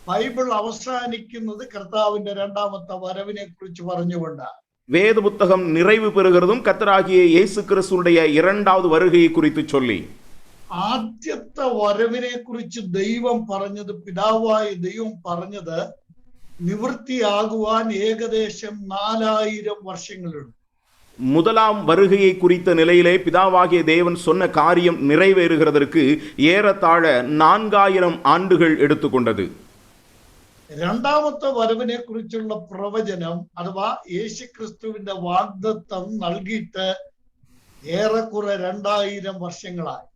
ബൈബിൾ അവസാനിക്കുന്നത് കർത്താവിന്റെ രണ്ടാമത്തെ വരവിനെ കുറിച്ച് പറഞ്ഞുകൊണ്ടാണ്. வேத புத்தகம் நிறைவு பெறுகிறதும் கர்த்தராகிய இயேசு கிறிஸ்துவினுடைய இரண்டாவது வருகையை குறித்து சொல்லி. ആദ്യത്തെ വരവിനെ കുറിച്ച് ദൈവം പറഞ്ഞത്, പിതാവായ ദൈവം പറഞ്ഞത് നിവൃത്തിയാകുവാൻ ഏകദേശം 4000 വർഷങ്ങളുണ്ട്. முதலாம் வருகையை குறித்த நிலையிலே பிதாவாகிய தேவன் சொன்ன காரியம் நிறைவேறுகிறதற்கு ஏறத்தாழ 4000 ஆண்டுகள் எடுத்துக்கொண்டது. രണ്ടാമത്തെ വരവിനെ കുറിച്ചുള്ള പ്രവചനം അഥവാ യേശുക്രിസ്തുവിന്റെ വാഗ്ദത്തം നൽകിയിട്ട് ഏറെക്കുറെ 2000 വർഷങ്ങളായി.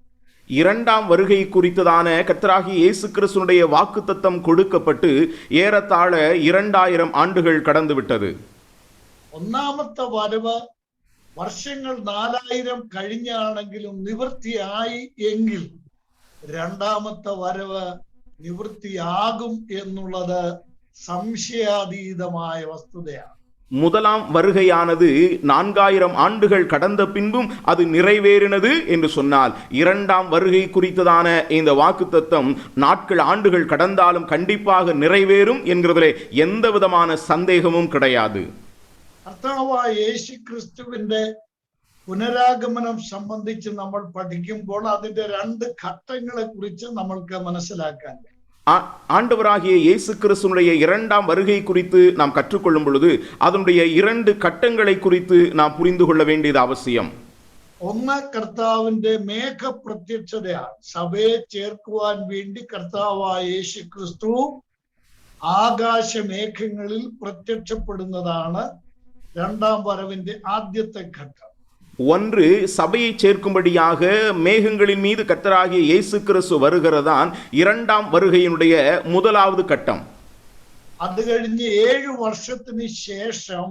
இரண்டாம் வருகை குறித்ததான கர்த்தராகிய இயேசு கிறிஸ்துவினுடைய வாக்குத்தத்தம் கொடுக்கப்பட்டு ஏறத்தாழ 2000 ஆண்டுகள் கடந்து விட்டது. ഒന്നാമത്തെ വരവ് വർഷങ്ങൾ 4000 കഴിഞ്ഞാണെങ്കിലും നിവൃത്തിയായി എങ്കിൽ രണ്ടാമത്തെ വരവ് നിവൃത്തിയാകും എന്നുള്ളത് സംശയാതീതമായ വസ്തുതയാണ്. முதலாம் வருகையானது 4000 ஆண்டுகள் கடந்த பின்பும் அது நிறைவேறினது என்று சொன்னால், இரண்டாம் வருகை குறித்ததான இந்த வாக்குத்தத்தம் நாட்கள் ஆண்டுகள் கடந்தாலும் கண்டிப்பாக நிறைவேறும் என்கிறதிலே எந்த விதமான சந்தேகமும் கிடையாது. കർത്താവായ യേശുക്രിസ്തുവിന്റെ പുനരാഗമനം സംബന്ധിച്ച് നമ്മൾ പഠിക്കുമ്പോൾ അതിന്റെ 2 ഘട്ടങ്ങളെ കുറിച്ച് നമ്മൾക്ക് മനസ്സിലാക്കാൻ. ஆண்டவராகிய இயேசு கிறிஸ்துவினுடைய இரண்டாம் வருகை குறித்து நாம் கற்றுக்கொள்ளும் பொழுது அதனுடைய 2 கட்டங்களை குறித்து நாம் புரிந்து கொள்ள வேண்டியது அவசியம். ഒന്ന് കർത്താവിന്റെ മേഘപ്രത്യക്ഷതയാണ്. സഭയെ ചേർക്കുവാൻ വേണ്ടി കർത്താവായ യേശുക്രിസ്തു ആകാശമേഘങ്ങളിൽ പ്രത്യക്ഷപ്പെടുന്നതാണ് രണ്ടാം വരവിന്റെ ആദ്യത്തെ ഘട്ടം. ஒன்று, சபையை சேர்க்கும்படியாக மேகங்களின் மீது கர்த்தராகிய இயேசு கிறிஸ்து வருகிறதான் இரண்டாம் வருகையினுடைய முதலாவது கட்டம். അത് കഴിഞ്ഞ് 7 വർഷത്തിന് ശേഷം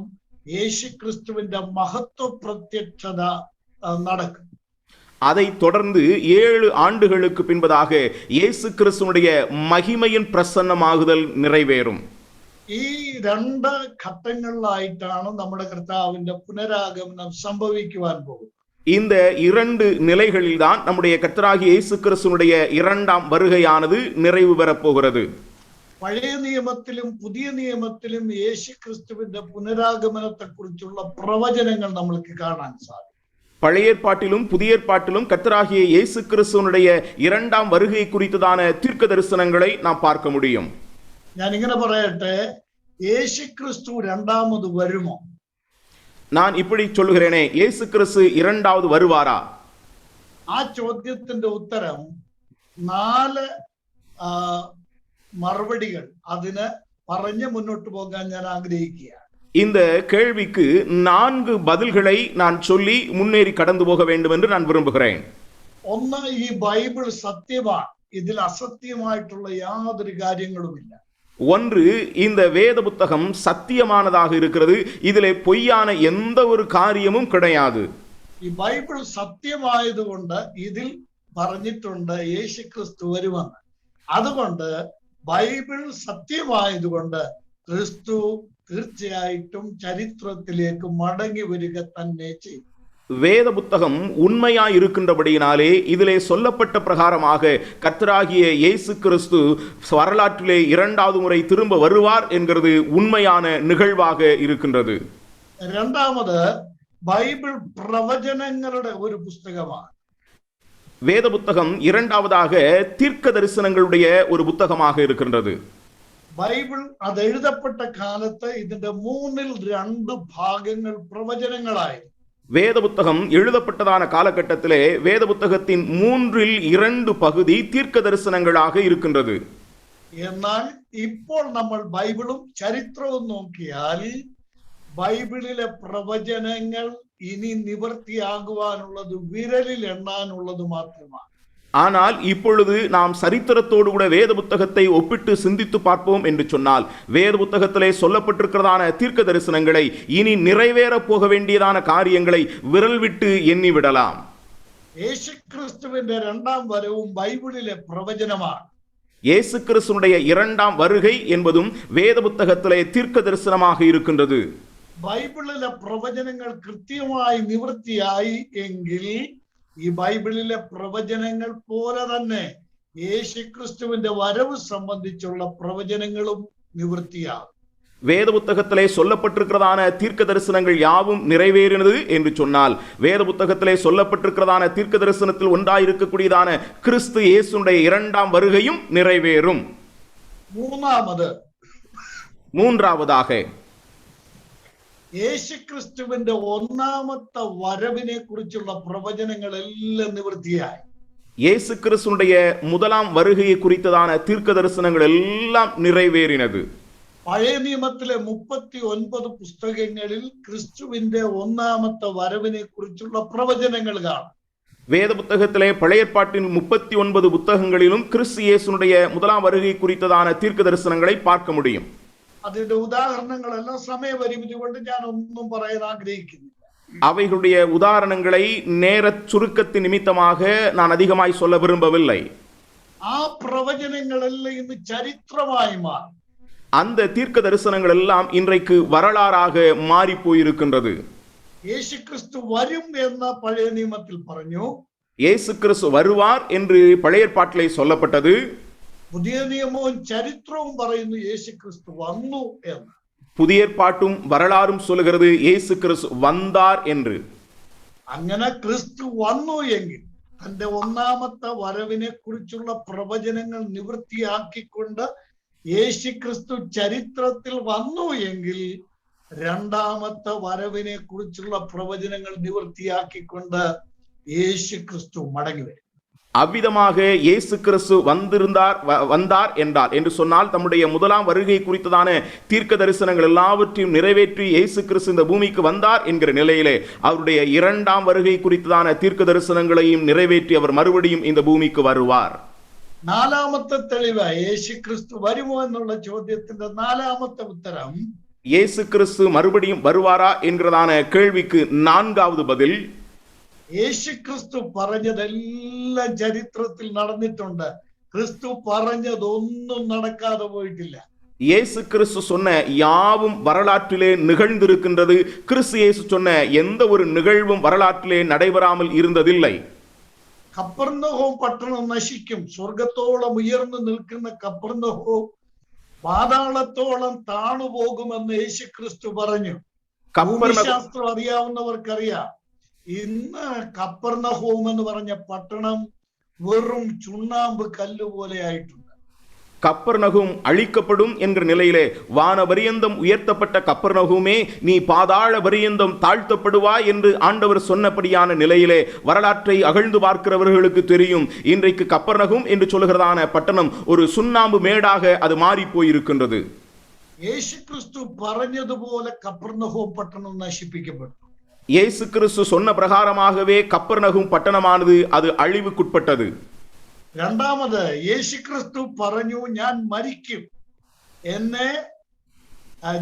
യേശുക്രിസ്തുവിന്റെ മഹത്വ പ്രത്യക്ഷത നടക്കും. அதை தொடர்ந்து 7 ஆண்டுகளுக்கு பின்பதாக இயேசு கிறிஸ்துவினுடைய மகிமையின் பிரசன்னமாகுதல் நிறைவேறும். ഈ 2 ഘട്ടങ്ങളിലായിട്ടാണ് നമ്മുടെ കർത്താവിന്റെ പുനരാഗമനം സംഭവിക്കുവാൻ പോകുന്നത്. இந்த 2 நிலைகளில்தான் நம்முடைய கர்த்தராகிய இயேசு கிறிஸ்துவினுடைய இரண்டாம் வருகையானது நிறைவு பெறப் போகிறது. പഴയ നിയമത്തിലും പുതിയ നിയമത്തിലും യേശുക്രിസ്തുവിന്റെ പുനരാഗമനത്തെ കുറിച്ചുള്ള പ്രവചനങ്ങൾ നമുക്ക് കാണാൻ സാധിക്കും. பழைய ஏற்பாட்டிலும் புதிய ஏற்பாட்டிலும் கர்த்தராகிய இயேசு கிறிஸ்துவினுடைய இரண்டாம் வருகை குறித்ததான தீர்க்க தரிசனங்களை நாம் பார்க்க முடியும். ഞാൻ ഇങ്ങനെ പറയട്ടെ, യേശുക്രിസ്തു രണ്ടാമത് വരുമോ? நான் இப்படி சொல்லுகிறேனே, இயேசு கிறிஸ்து இரண்டாவது வருவாரா? ആ ചോദ്യത്തിന്റെ ഉത്തരം 4 മറുപടികൾ അതിന് പറഞ്ഞ് മുന്നോട്ട് പോകാൻ ഞാൻ ആഗ്രഹിക്കുകയാണ്. இந்த கேள்விக்கு 4 பதில்களை நான் சொல்லி முன்னேறி கடந்து போக வேண்டும் என்று நான் விரும்புகிறேன். ഒന്ന്, ഈ ബൈബിൾ സത്യമാണ്, ഇതിൽ അസത്യമായിട്ടുള്ള യാതൊരു കാര്യങ്ങളുമില്ല. ஒன்று, இந்த வேத புத்தகம் சத்தியமானதாக இருக்கிறது, இதிலே பொய்யான எந்த ஒரு காரியமும் கிடையாது. ഈ ബൈബിൾ സത്യമായതുകൊണ്ട് ഇതിൽ പറഞ്ഞിട്ടുണ്ട് യേശുക്രിസ്തു വരുമെന്ന്. അതുകൊണ്ട് ബൈബിൾ സത്യമായതുകൊണ്ട് ക്രിസ്തു തീർച്ചയായിട്ടും ചരിത്രത്തിലേക്ക് മടങ്ങി വരിക തന്നെ ചെയ്യും. வேத புத்தகம் உண்மையாய் இருக்கின்றபடியினாலே இதிலே சொல்லப்பட்ட பிரகாரமாக கர்த்தராகிய இயேசு கிறிஸ்து வரலாற்றிலே 2வது முறை திரும்ப வருவார் என்கிறது உண்மையான நிகழ்வாக இருக்கின்றது. രണ്ടാമത്, ബൈബിൾ പ്രവചനങ്ങളുടെ ഒരു പുസ്തകമാണ്. வேத புத்தகம் 2வதாக தீர்க்க தரிசனங்களுடைய ஒரு புத்தகமாக இருக்கின்றது. ബൈബിൾ അത് എഴുതപ്പെട്ട കാലത്ത് ഇതിന്റെ 3ൽ 2 ഭാഗങ്ങൾ പ്രവചനങ്ങളായിരുന്നു. வேத புத்தகம் எழுதப்பட்டதான காலகட்டத்திலே வேத புத்தகத்தின் 3ல் 2 பகுதி தீர்க்க தரிசனங்களாக இருக்கின்றது. എന്നാൽ ഇപ്പോൾ നമ്മൾ ബൈബിളും ചരിത്രവും നോക്കിയാൽ ബൈബിളിലെ പ്രവചനങ്ങൾ ഇനി നിവൃത്തിയാകുവാനുള്ളത് വിരലിൽ എണ്ണാനുള്ളത് മാത്രമാണ്. ஆனால் இப்பொழுது நாம் சரித்திரத்தோடு கூட வேத புத்தகத்தை ஒப்பிட்டு சிந்தித்து பார்ப்போம் என்று சொன்னால், வேத புத்தகத்திலே சொல்லப்பட்டிருக்கிறதான தீர்க்க தரிசனங்களை, இனி நிறைவேற போக வேண்டியதான காரியங்களை விரல் விட்டு எண்ணி விடலாம். യേശുക്രിസ്തുവിന്റെ രണ്ടാം വരവും ബൈബിളിലെ പ്രവചനമാണ്. இயேசு கிறிஸ்துவினுடைய இரண்டாம் வருகை என்பதும் வேத புத்தகத்திலே தீர்க்க தரிசனமாக இருக்கின்றது. ബൈബിളിലെ പ്രവചനങ്ങൾ കൃത്യമായി നിവൃത്തിയായി എങ്കിൽ ഈ ബൈബിളിലെ പ്രവചനങ്ങൾ പോലെ തന്നെ യേശുക്രിസ്തുവിന്റെ വരവ് സംബന്ധിച്ചുള്ള പ്രവചനങ്ങളും നിവൃത്തിയാകും. வேத புத்தகத்திலே சொல்லப்பட்டிருக்கிறதான தீர்க்க தரிசனங்கள் யாவும் நிறைவேறினது என்று சொன்னால், வேத புத்தகத்திலே சொல்லப்பட்டிருக்கிறதான தீர்க்க தரிசனத்தில் ஒன்றாயிருக்கக்கூடியதான கிறிஸ்து இயேசுடைய இரண்டாம் வருகையும் நிறைவேறும். மூன்றாவதாக യേശു ക്രിസ്തുവിന്റെ ഒന്നാമത്തെ വരവിനെ കുറിച്ചുള്ള പ്രവചനങ്ങൾ എല്ലാം നിവൃത്തിയായി. இயேசு கிறிஸ்துடைய முதலாம் வருகையை குறித்ததான தீர்க்க தரிசனங்கள் எல்லாம் நிறைவேறினது. പഴയ നിയമത്തിലെ 39 പുസ്തകങ്ങളിൽ ക്രിസ്തുവിന്റെ ഒന്നാമത്തെ വരവിനെ കുറിച്ചുള്ള പ്രവചനങ്ങൾ കാണാം. வேத புத்தகத்திலே பழைய ஏற்பாட்டின் 39 புத்தகங்களிலும் கிறிஸ்து இயேசுனுடைய முதலாம் வருகை குறித்ததான தீர்க்க தரிசனங்களை பார்க்க முடியும். അതിന്റെ ഉദാഹരണങ്ങളെല്ലാം സമയപരിമിതി കൊണ്ട് ഞാൻ ഒന്നും പറയാൻ ആഗ്രഹിക്കുന്നില്ല. அவைகளுடைய உதாரணங்களை நேர சுருக்கத்தின் நிமித்தமாக நான் அதிகமாய் சொல்ல விரும்பவில்லை. ആ പ്രവചനങ്ങളെല്ലാം ഇന്ന് ചരിത്രമായി മാറി. அந்த தீர்க்க தரிசனங்கள் எல்லாம் இன்றைக்கு வரலாறாக மாறி போயிருக்கின்றது. യേശു ക്രിസ്തു വരും എന്ന പഴയ നിയമത്തിൽ പറഞ്ഞു. இயேசு கிறிஸ்து வருவார் என்று பழைய ஏற்பாட்டிலே சொல்லப்பட்டது. പുതിയ നിയമവും ചരിത്രവും പറയുന്നു യേശു ക്രിസ്തു വന്നു എന്ന്. புதிய ஏற்பாட்டும் வரலாறும் சொல்லுகிறது இயேசு கிறிஸ்து வந்தார் என்று. അങ്ങനെ ക്രിസ്തു വന്നു എങ്കിൽ തന്റെ ഒന്നാമത്തെ വരവിനെ കുറിച്ചുള്ള പ്രവചനങ്ങൾ നിവൃത്തിയാക്കിക്കൊണ്ട് യേശു ക്രിസ്തു ചരിത്രത്തിൽ വന്നു എങ്കിൽ രണ്ടാമത്തെ വരവിനെ കുറിച്ചുള്ള പ്രവചനങ്ങൾ നിവൃത്തിയാക്കിക്കൊണ്ട് യേശു ക്രിസ്തു മടങ്ങി വരും. அவ்விதமாக இயேசு கிறிஸ்து வந்தார் என்றார் என்று சொன்னால், தம்முடைய முதலாம் வருகை குறித்ததான தீர்க்க தரிசனங்கள் எல்லாவற்றையும் நிறைவேற்றி இயேசு கிறிஸ்து இந்த பூமிக்கு வந்தார் என்கிற நிலையிலே அவருடைய இரண்டாம் வருகை குறித்ததான தீர்க்க தரிசனங்களையும் நிறைவேற்றி அவர் மறுபடியும் இந்த பூமிக்கு வருவார். നാലാമത്തെ തെളിവ് യേശു ക്രിസ്തു വരുമോ എന്നുള്ള ചോദ്യത്തിന്റെ നാലാമത്തെ ഉത്തരം, இயேசு கிறிஸ்து மறுபடியும் வருவாரா என்கிறதான கேள்விக்கு நான்காவது பதில், യേശു ക്രിസ്തു പറഞ്ഞതെല്ലാം ചരിത്രത്തിൽ നടന്നിട്ടുണ്ട്. ക്രിസ്തു പറഞ്ഞതൊന്നും നടക്കാതെ പോയിട്ടില്ല. இயேசு கிறிஸ்து சொன்ன யாவும் வரலாற்றிலே நிகழ்ந்திருக்கின்றது. கிறிஸ்து இயேசு சொன்ன எந்த ஒரு நிகழ்வும் வரலாற்றிலே நடைபெறாமல் இருந்ததில்லை. കപ്പർന്നഹൂം പട്ടണം നശിക്കും. സ്വർഗത്തോളം ഉയർന്നു നിൽക്കുന്ന കപ്പർന്നഹൂം പാതാളത്തോളം താണുപോകുമെന്ന് യേശു ക്രിസ്തു പറഞ്ഞു. ഭൂമിശാസ്ത്രം അറിയാവുന്നവർക്കറിയാം, ഇന്ന് കപ്പർന്നഹൂം എന്ന് പറഞ്ഞ പട്ടണം വെറും ചുണ്ണാമ്പ് കല്ല് പോലെ ആയിട്ടുണ്ട്. கப்பர்நகும் அழிக்கப்படும் என்கிற நிலையிலே, வான பரியந்தம் உயர்த்தப்பட்ட கப்பர்நகுமே நீ பாதாள பரியந்தம் தாழ்த்தப்படுவாய் என்று ஆண்டவர் சொன்னபடியான நிலையிலே வரலாற்றை அகழ்ந்து பார்க்கிறவர்களுக்கு தெரியும், இன்றைக்கு கப்பர்நகும் என்று சொல்லுகிறதான பட்டணம் ஒரு சுண்ணாம்பு மேடாக அது மாறி போயிருக்கின்றது. യേശു ക്രിസ്തു പറഞ്ഞതുപോലെ കപ്പർന്നഹൂം പട്ടണം നശിപ്പിക്കപ്പെട്ടു. இயேசு கிறிஸ்து சொன்ன பிரகாரமாகவே கப்பர்நகும் பட்டணமானது அது அழிவுக்குட்பட்டது. രണ്ടാമത് യേശു ക്രിസ്തു പറഞ്ഞു, ഞാൻ മരിക്കും,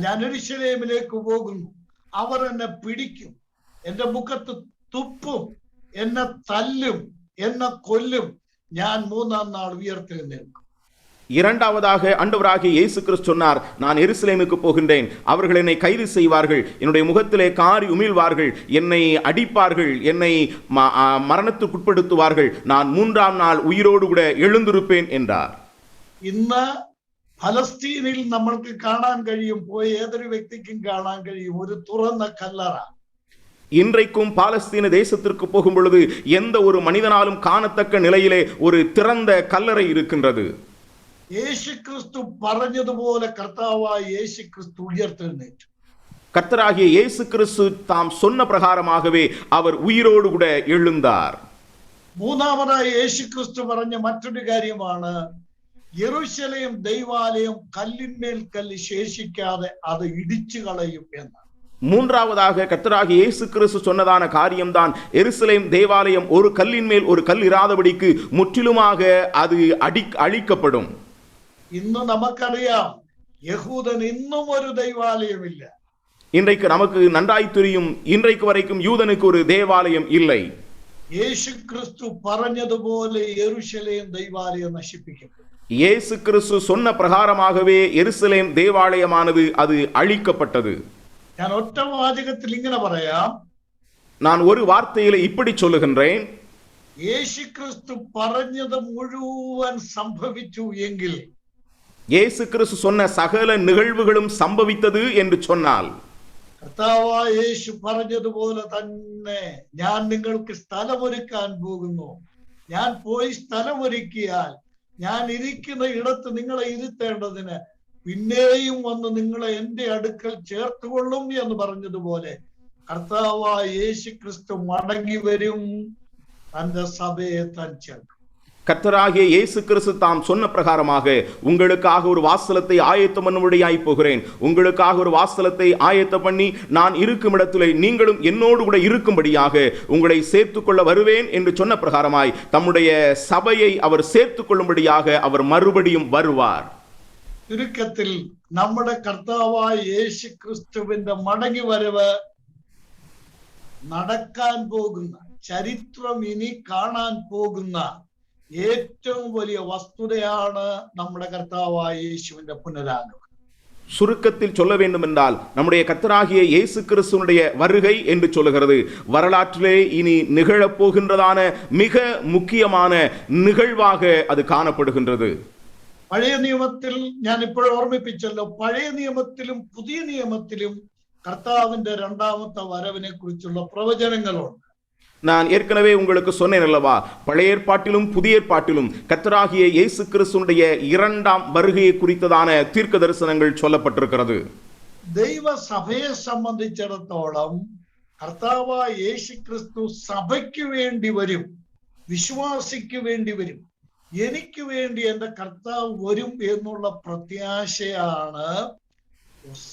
ഞാൻ യെരൂശലേമിലേക്ക് പോകുന്നു, അവർ എന്നെ പിടിക്കും, എന്റെ മുഖത്ത് തുപ്പും, എന്നെ തല്ലും, എന്നെ കൊല്ലും, ഞാൻ മൂന്നാം നാൾ ഉയർത്തെഴുന്നേൽക്കും. இரண்டாவதாக ஆண்டவராகிய இயேசு கிறிஸ்து சொன்னார், நான் எருசலேமுக்கு போகின்றேன், அவர்கள் என்னை கைது செய்வார்கள், என்னுடைய முகத்திலே காரி உமிழ்வார்கள், என்னை அடிப்பார்கள், என்னை மரணத்துக்குட்படுத்துவார்கள், நான் மூன்றாம் நாள் உயிரோடு கூட எழுந்திருப்பேன் என்றார். ഇന്ന് ഫലസ്തീനിൽ നമ്മൾക്ക് കാണാൻ കഴിയും, പോയ ഏതൊരു വ്യക്തിക്കും കാണാൻ കഴിയും, ഒരു തുറന്ന കല്ലറ. இன்றைக்கும் பாலஸ்தீன தேசத்திற்கு போகும் பொழுது எந்த ஒரு மனிதனாலும் காணத்தக்க நிலையிலே ஒரு திறந்த கல்லறை இருக்கின்றது. യേശു ക്രിസ്തു പറഞ്ഞതുപോലെ കർത്താവായ യേശു ക്രിസ്തു ഉയർത്തെഴുന്നേറ്റു. கர்த்தராகிய இயேசு கிறிஸ்து தாம் சொன்ன பிரகாரமாகவே அவர் உயிரோடு கூட எழுந்தார். മൂന്നാമതായി യേശു ക്രിസ്തു പറഞ്ഞ മറ്റൊരു കാര്യമാണ്, യെരൂശലേം ദൈവാലയം കല്ലിന്മേൽ കല്ല് ശേഷിക്കാതെ അത് ഇടിച്ചു കളയും എന്ന്. மூன்றாவதாக கர்த்தராகிய இயேசு கிறிஸ்து சொன்னதான காரியம்தான், எருசலேம் தேவாலயம் ஒரு கல்லின் மேல் ஒரு கல் இராதபடிக்கு முற்றிலுமாக அது அழிக்கப்படும். ഇന്ന് നമുക്കറിയാം, യഹൂദന് ഇന്നും ഒരു ദൈവാലയമില്ല. இன்றைக்கு நமக்கு நன்றாய் தெரியும், இன்றைக்கு வரைக்கும் யூதனுக்கு ஒரு தேவாலயம் இல்லை. യേശു ക്രിസ്തു പറഞ്ഞതുപോലെ യെരൂശലേം ദൈവാലയം നശിപ്പിക്കപ്പെട്ടു. இயேசு கிறிஸ்து சொன்ன பிரகாரமாகவே எருசலேம் தேவாலயமானது அது அழிக்கப்பட்டது. ഞാൻ ഒറ്റ വാചകത്തിൽ ഇങ്ങനെ പറയാം, நான் ஒரு வார்த்தையில இப்படி சொல்லுகின்றேன், യേശു ക്രിസ്തു പറഞ്ഞത് മുഴുവൻ സംഭവിച്ചു എങ്കിൽ இயேசு கிறிஸ்து சொன்ன சகல நிகழ்வுகளும் சம்பவித்தது என்று சொன்னால், കർത്താവായ യേശു പറഞ്ഞതുപോലെ തന്നെ ഞാൻ നിങ്ങൾക്ക് സ്ഥലമൊരുക്കാൻ പോകുന്നു. ഞാൻ പോയി സ്ഥലമൊരുക്കിയാൽ ഞാൻ ഇരിക്കുന്ന ഇടത്ത് നിങ്ങളെ ഇരുത്തേണ്ടതിന് പിന്നെയും വന്ന് നിങ്ങളെ എന്റെ അടുക്കൽ ചേർത്തുകൊള്ളും എന്ന് പറഞ്ഞതുപോലെ കർത്താവായ യേശു ക്രിസ്തു മടങ്ങി വരും, തന്റെ സഭയെ താൻ ചേർക്കും. கர்த்தராகிய இயேசு கிறிஸ்து தாம் சொன்ன பிரகாரமாக உங்களுக்காக ஒரு வாசலத்தை ஆயத்தம் பண்ணும்படியாய் போகிறேன், உங்களுக்காக ஒரு வாசலத்தை ஆயத்தம் பண்ணி நான் இருக்கும் இடத்திலே நீங்களும் என்னோடு கூட இருக்கும்படியாக உங்களை சேர்த்துக்கொள்ள வருவேன் என்று சொன்ன பிரகாரமாய் தம்முடைய சபையை அவர் சேர்த்துக் கொள்ளும்படியாக அவர் மறுபடியும் வருவார். ചുരുക്കത്തിൽ നമ്മുടെ കർത്താവായ യേശു ക്രിസ്തുവിന്റെ മടങ്ങി വരവ് നടക്കാൻ പോകുന്ന, ചരിത്രം ഇനി കാണാൻ പോകുന്ന ഏറ്റവും വലിയ വസ്തുതയാണ് നമ്മുടെ കർത്താവായ യേശുവിന്റെ പുനരാഗമനം. சுருக்கத்தில் சொல்ல வேண்டும் என்றால் நம்முடைய கர்த்தராகிய இயேசு கிறிஸ்துவினுடைய வருகை என்று சொல்லுகிறது வரலாற்றிலே இனி நிகழப்போகின்றதான மிக முக்கியமான நிகழ்வாக அது காணப்படுகின்றது. പഴയ നിയമത്തിൽ ഞാൻ ഇപ്പോൾ ഓർമ്മിപ്പിച്ചല്ലോ, പഴയ നിയമത്തിലും പുതിയ നിയമത്തിലും കർത്താവിന്റെ രണ്ടാമത്തെ വരവിനെ കുറിച്ചുള്ള പ്രവചനങ്ങളുണ്ട്. நான் ஏற்கனவே உங்களுக்கு சொன்னேன் அல்லவா, பழைய ஏற்பாட்டிலும் புதிய ஏற்பாட்டிலும் கர்த்தராகிய இயேசு கிறிஸ்துவினுடைய இரண்டாம் வருகையை குறித்ததான தீர்க்க தரிசனங்கள் சொல்லப்பட்டிருக்கிறது. ദൈവ സഭയെ സംബന്ധിച്ചിടത്തോളം കർത്താവായ യേശു ക്രിസ്തു സഭയ്ക്ക് വേണ്ടി വരും, വിശ്വാസിക്ക് വേണ്ടി വരും, എനിക്ക് വേണ്ടി എന്റെ കർത്താവ് വരും എന്നുള്ള പ്രത്യാശയാണ്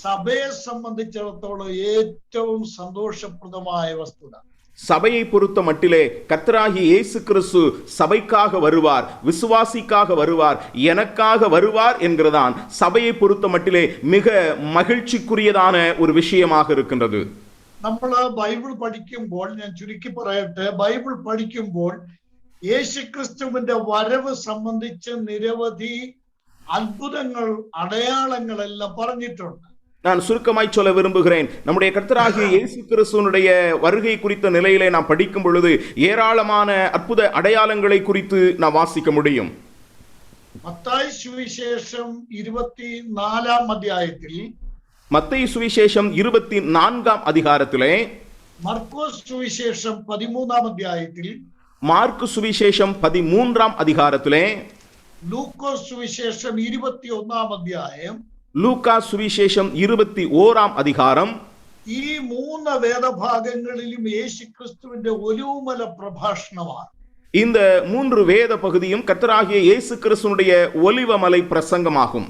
സഭയെ സംബന്ധിച്ചിടത്തോളം ഏറ്റവും സന്തോഷപ്രദമായ വസ്തുത. சபையை பொறுத்த மட்டிலே கர்த்தராகிய இயேசு கிறிஸ்து சபைக்காக வருவார், விசுவாசிக்காக வருவார், எனக்காக வருவார் என்கிறதான் சபையை பொறுத்த மட்டிலே மிக மகிழ்ச்சிக்குரியதான ஒரு விஷயமாக இருக்கின்றது. നമ്മൾ ബൈബിൾ പഠിക്കുമ്പോൾ, ഞാൻ ചുരുക്കി പറയട്ടെ, ബൈബിൾ പഠിക്കുമ്പോൾ യേശുക്രിസ്തുവിന്റെ വരവ് സംബന്ധിച്ച് നിരവധി അത്ഭുതങ്ങൾ, അടയാളങ്ങളെല്ലാം പറഞ്ഞിട്ടുണ്ട്. நான் சுருக்கமாய் சொல்ல விரும்புகிறேன், நம்முடைய கர்த்தராகிய இயேசு கிறிஸ்துவினுடைய வருகை குறித்த நிலையிலே நாம் படிக்கும் பொழுது ஏராளமான அற்புத அடையாளங்களை குறித்து நாம் வாசிக்க முடியும். மத்தாய் சுவிசேஷம் 24ஆம் அத்தியாயத்தில், மத்தேயு சுவிசேஷம் 24ஆம் அதிகாரத்திலே, மர்க்கோஸ் சுவிசேஷம் 13ஆம் அத்தியாயத்தில், மார்க்கு சுவிசேஷம் 13ஆம் அதிகாரத்திலே, லூக்கோஸ் சுவிசேஷம் 21ஆம் அத்தியாயம், லூக்கா சுவிசேஷம் 21ஆம் அதிகாரம், ഈ മൂന്ന് വേദഭാഗങ്ങളിലും യേശുക്രിസ്തുവിന്റെ ഒലിവുമല പ്രഭാഷണമാണ്. இந்த மூன்று வேத பகுதியும் கர்த்தராகிய இயேசு கிறிஸ்துவினுடைய ஒலிவமலை பிரசங்கமாகும்.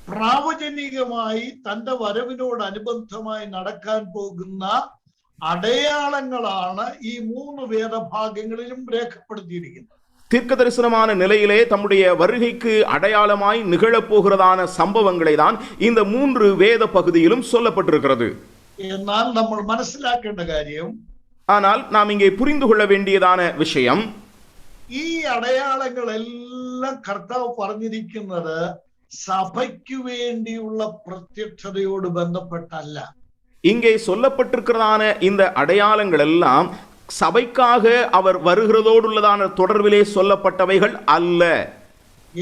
പ്രാവചനികമായി തന്റെ വരവിനോടനുബന്ധമായി നടക്കാൻ പോകുന്ന അടയാളങ്ങളാണ് ഈ മൂന്ന് വേദഭാഗങ്ങളിലും രേഖപ്പെടുത്തിയിരിക്കുന്നത്. தீர்க்க தரிசனமான நிலையிலே தம்முடைய வருகைக்கு அடையாளமாய் நிகழப்போகிறதான சம்பவங்களை தான் இந்த மூன்று வேத பகுதியிலும் சொல்லப்பட்டிருக்கிறது. എന്നാൽ നമ്മൾ മനസ്സിലാക്കേണ്ട കാര്യം, ஆனால் நாம் இங்கே புரிந்து கொள்ள வேண்டியதான விஷயம், ഈ അടയാളങ്ങളെല്ലാം കർത്താവ് പറഞ്ഞിരിക്കുന്നത് സഭയ്ക്ക് വേണ്ടിയുള്ള പ്രത്യക്ഷതയോട് ബന്ധപ്പെട്ടല്ല. இங்கே சொல்லப்பட்டிருக்கிறதான இந்த அடையாளங்கள் எல்லாம் சபைக்காக அவர் வருகிறதோடுள்ளதான தொடர்பிலே சொல்லப்பட்டவைகள் அல்ல.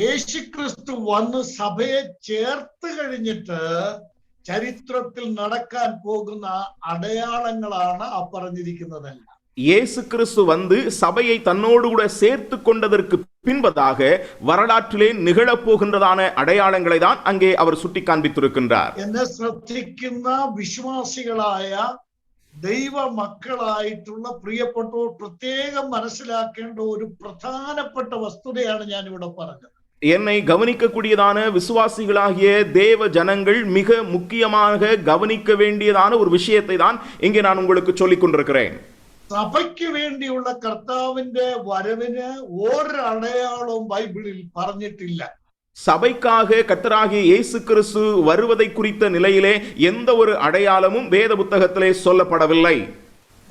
യേശുക്രിസ്തു വന്ന് സഭയെ ചേർത്ത് കഴിഞ്ഞിട്ട് ചരിത്രത്തിൽ നടക്കാൻ പോകുന്ന അടയാളങ്ങളാണ് ആ പറഞ്ഞിരിക്കുന്നതല്ല. இயேசு கிறிஸ்து வந்து சபையை தன்னோடு கூட சேர்த்து கொண்டதற்கு பின்பதாக வரலாற்றிலே நிகழப்போகின்றதான அடையாளங்களை தான் அங்கே அவர் சுட்டி காண்பித்திருக்கின்றார். എന്നെ ശ്രദ്ധിക്കുന്ന വിശ്വാസികളായ ദൈവ മക്കളായിട്ടുള്ള പ്രിയപ്പെട്ടവർ പ്രത്യേകം മനസ്സിലാക്കേണ്ട ഒരു പ്രധാനപ്പെട്ട വസ്തുതയാണ് ഞാൻ ഇവിടെ പറഞ്ഞത്. என்னை கவனிக்கக்கூடியதான விசுவாசிகளாகிய தேவ ஜனங்கள் மிக முக்கியமாக கவனிக்க வேண்டியதான ஒரு விஷயத்தை தான் இங்கே நான் உங்களுக்கு சொல்லிக் கொண்டிருக்கிறேன். സഭയ്ക്ക് വേണ്ടിയുള്ള കർത്താവിന്റെ വരവിന് ഒരു അടയാളവും ബൈബിളിൽ പറഞ്ഞിട്ടില്ല. சபைக்காக கர்த்தராகிய இயேசு கிறிஸ்து வருவதை குறித்த நிலையிலே எந்த ஒரு அடையாளமும் வேத புத்தகத்திலே சொல்லப்படவில்லை.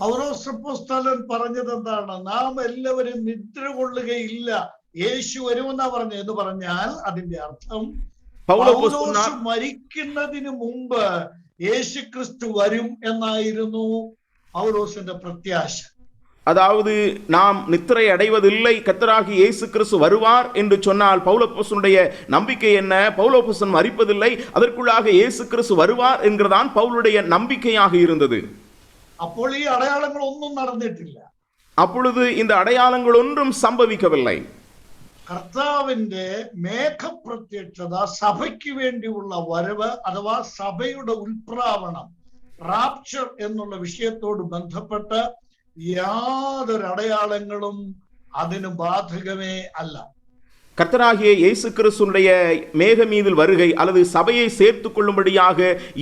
പൗലോസ് അപ്പോസ്തലൻ പറഞ്ഞത് എന്താണ്? നാം എല്ലാവരും നിദ്ര കൊള്ളുകയില്ല, യേശു വരുമെന്നാ പറഞ്ഞു. എന്ന് പറഞ്ഞാൽ അതിന്റെ അർത്ഥം പൗലോസ് മരിക്കുന്നതിന് മുമ്പ് യേശു ക്രിസ്തു വരും എന്നായിരുന്നു പൗലോസിന്റെ പ്രത്യാശ. அதாவது நாம் நித்திரை அடைவதில்லை, கர்த்தராகிய இயேசு கிறிஸ்து வருவார் என்று சொன்னால் பவுலப்போஸ்தலனுடைய நம்பிக்கை என்ன? பவுலப்போஸ்தலன் மரிப்பதில்லை, அதற்குள்ளாக இயேசு கிறிஸ்து வருவார் என்கிறதான் பவுலுடைய நம்பிக்கையாக இருந்தது. അപ്പോൾ ഈ അടയാളങ്ങൾ ഒന്നും നടന്നിട്ടില്ല. அப்பொழுது இந்த அடையாளங்கள் ஒன்றும் சம்பவிக்கவில்லை. കർത്താവിന്റെ മേഘപ്രത്യക്ഷത സഭയ്ക്ക് വേണ്ടിയുള്ള വരവ് അഥവാ സഭയുടെ ഉൽപ്രാവണം, റാപ്ചർ എന്നുള്ള വിഷയത്തോട് ബന്ധപ്പെട്ട് യാതൊരു അടയാളങ്ങളും അതിന് ബാധകമേ അല്ല. கர்த்தராகிய இயேசு கிறிஸ்துடைய மேக மீதில் வருகை அல்லது சபையை சேர்த்துக் கொள்ளும்படியாக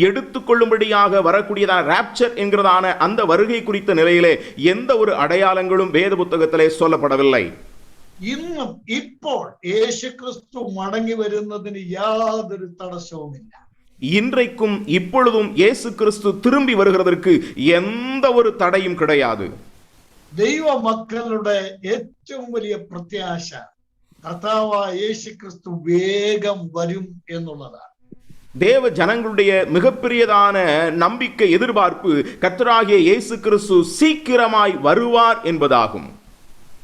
எடுத்துக்கொள்ளும்படியாக வரக்கூடியதான ராப்சர் என்கிறதான அந்த வருகை குறித்த நிலையிலே எந்த ஒரு அடையாளங்களும் வேத புத்தகத்திலே சொல்லப்படவில்லை. ഇന്നും ഇപ്പോൾ യേശു ക്രിസ്തു മടങ്ങി വരുന്നതിന് യാതൊരു തടസ്സവുമില്ല. இன்றைக்கும் இப்பொழுதும் இயேசு கிறிஸ்து திரும்பி வருகிறதற்கு எந்த ஒரு தடையும் கிடையாது. ദൈവ മക്കളുടെ ഏറ്റവും വലിയ പ്രത്യാശ കർത്താവായ യേശു ക്രിസ്തു വേഗം വരും എന്നുള്ളതാണ്. தேவ ஜனங்களுடைய மிகப்பெரியதான நம்பிக்கை எதிர்பார்ப்பு கர்த்தராகிய இயேசு கிறிஸ்து சீக்கிரமாய் வருவார் என்பதாகும்.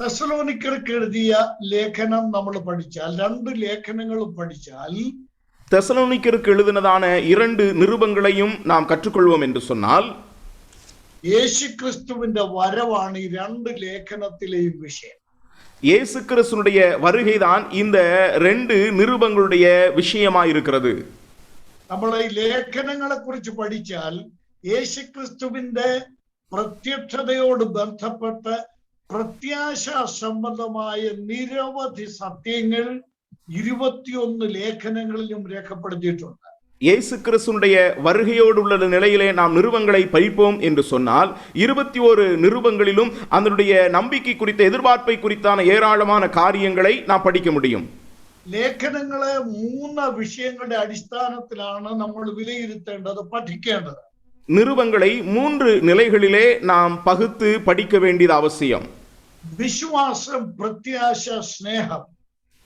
തെസ്സലോനിക്കർക്ക് എഴുതിയ ലേഖനം നമ്മൾ പഠിച്ചാൽ, 2 ലേഖനങ്ങളും പഠിച്ചാൽ, தெசலோனிக்கருக்கு எழுதினதான 2 நிருபங்களையும் நாம் கற்றுக்கொள்வோம் என்று சொன்னால், യേശു ക്രിസ്തുവിന്റെ വരവാണ് ഈ 2 ലേഖനത്തിലെയും വിഷയം. இயேசு கிறிஸ்துனுடைய வருகைதான் இந்த 2 நிருபங்களுடைய விஷயமாய் இருக்கிறது. നമ്മൾ ഈ ലേഖനങ്ങളെ കുറിച്ച് പഠിച്ചാൽ യേശു ക്രിസ്തുവിന്റെ പ്രത്യക്ഷതയോട് ബന്ധപ്പെട്ട് പ്രത്യാശ സംബന്ധമായ നിരവധി സത്യങ്ങൾ 21 ലേഖനങ്ങളിലും രേഖപ്പെടുത്തിയിട്ടുണ്ട്. இயேசு கிறிஸ்துனுடைய வருகையோடு உள்ள நிலையிலே நாம் நிருபங்களை படிப்போம் என்று சொன்னால் 21 நிருபங்களிலும் அதனுடைய நம்பிக்கை குறித்த எதிர்பார்ப்பை குறித்தான ஏராளமான காரியங்களை நாம் படிக்க முடியும். ലേഖനങ്ങളെ 3 വിഷയങ്ങളുടെ അടിസ്ഥാനത്തിലാണ് നമ്മൾ വിലയിരുത്തേണ്ടത്, പഠിക്കേണ്ടത്. நிருபங்களை 3 நிலைகளிலே நாம் பகுத்து படிக்க வேண்டியது அவசியம். വിശ്വാസം, പ്രത്യാശ, സ്നേഹം,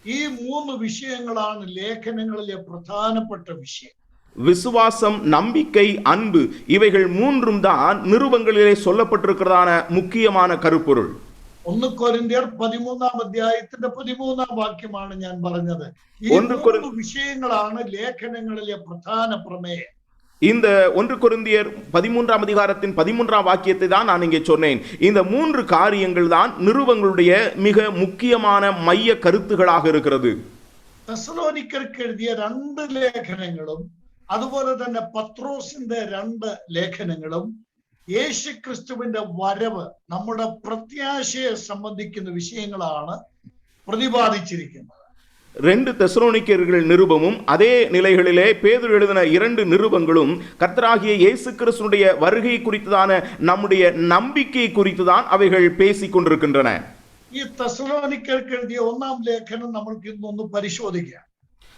ഈ 3 വിഷയങ്ങളാണ് ലേഖനങ്ങളിലെ പ്രധാനപ്പെട്ട വിഷയം. விசுவாசம், நம்பிக்கை, அன்பு, இவைகள் 3ம் தான் நிருபங்களிலே சொல்லப்பட்டிருக்கிறதான முக்கியமான கருப்பொருள். 1 കൊരിന്ത്യർ 13-ാം അധ്യായത്തിന്റെ 13-ാം വാക്യമാണ് ഞാൻ പറഞ്ഞത്. ഈ 3 വിഷയങ്ങളാണ് ലേഖനങ്ങളിലെ പ്രധാന പ്രമേയം. இந்த 1 கொரிந்தியர் 13-ஆம் அதிகாரத்தின் 13-ஆம் வாக்கியத்தை தான் நான் இங்கே சொன்னேன். இந்த 3 காரியங்கள் தான் நிருபங்களுடைய மிக முக்கியமான மைய கருத்துகளாக இருக்கிறது. തെസ്സലോനിക്കർക്ക് എഴുതിയ 2 ലേഖനങ്ങളും അതുപോലെ തന്നെ പത്രോസിന്റെ 2 ലേഖനങ്ങളും യേശു ക്രിസ്തുവിന്റെ വരവ്, നമ്മുടെ പ്രത്യാശയെ സംബന്ധിക്കുന്ന വിഷയങ്ങളാണ് പ്രതിപാദിച്ചിരിക്കുന്നത്. 2 தெசலோனிக்கர்கள் நிருபமும் அதே நிலைகளிலே பேதுரு எழுதின 2 நிருபங்களும் கர்த்தராகிய இயேசு கிறிஸ்துவினுடைய வருகை குறித்ததான நம்முடைய நம்பிக்கை குறித்துதான் அவைகள் பேசிக் கொண்டிருக்கின்றன. ഈ തെസ്സലോനിക്കർക്ക് എഴുതിയ 1-ാം ലേഖനം നമ്മൾക്ക് ഇന്നൊന്ന് പരിശോധിക്കാം.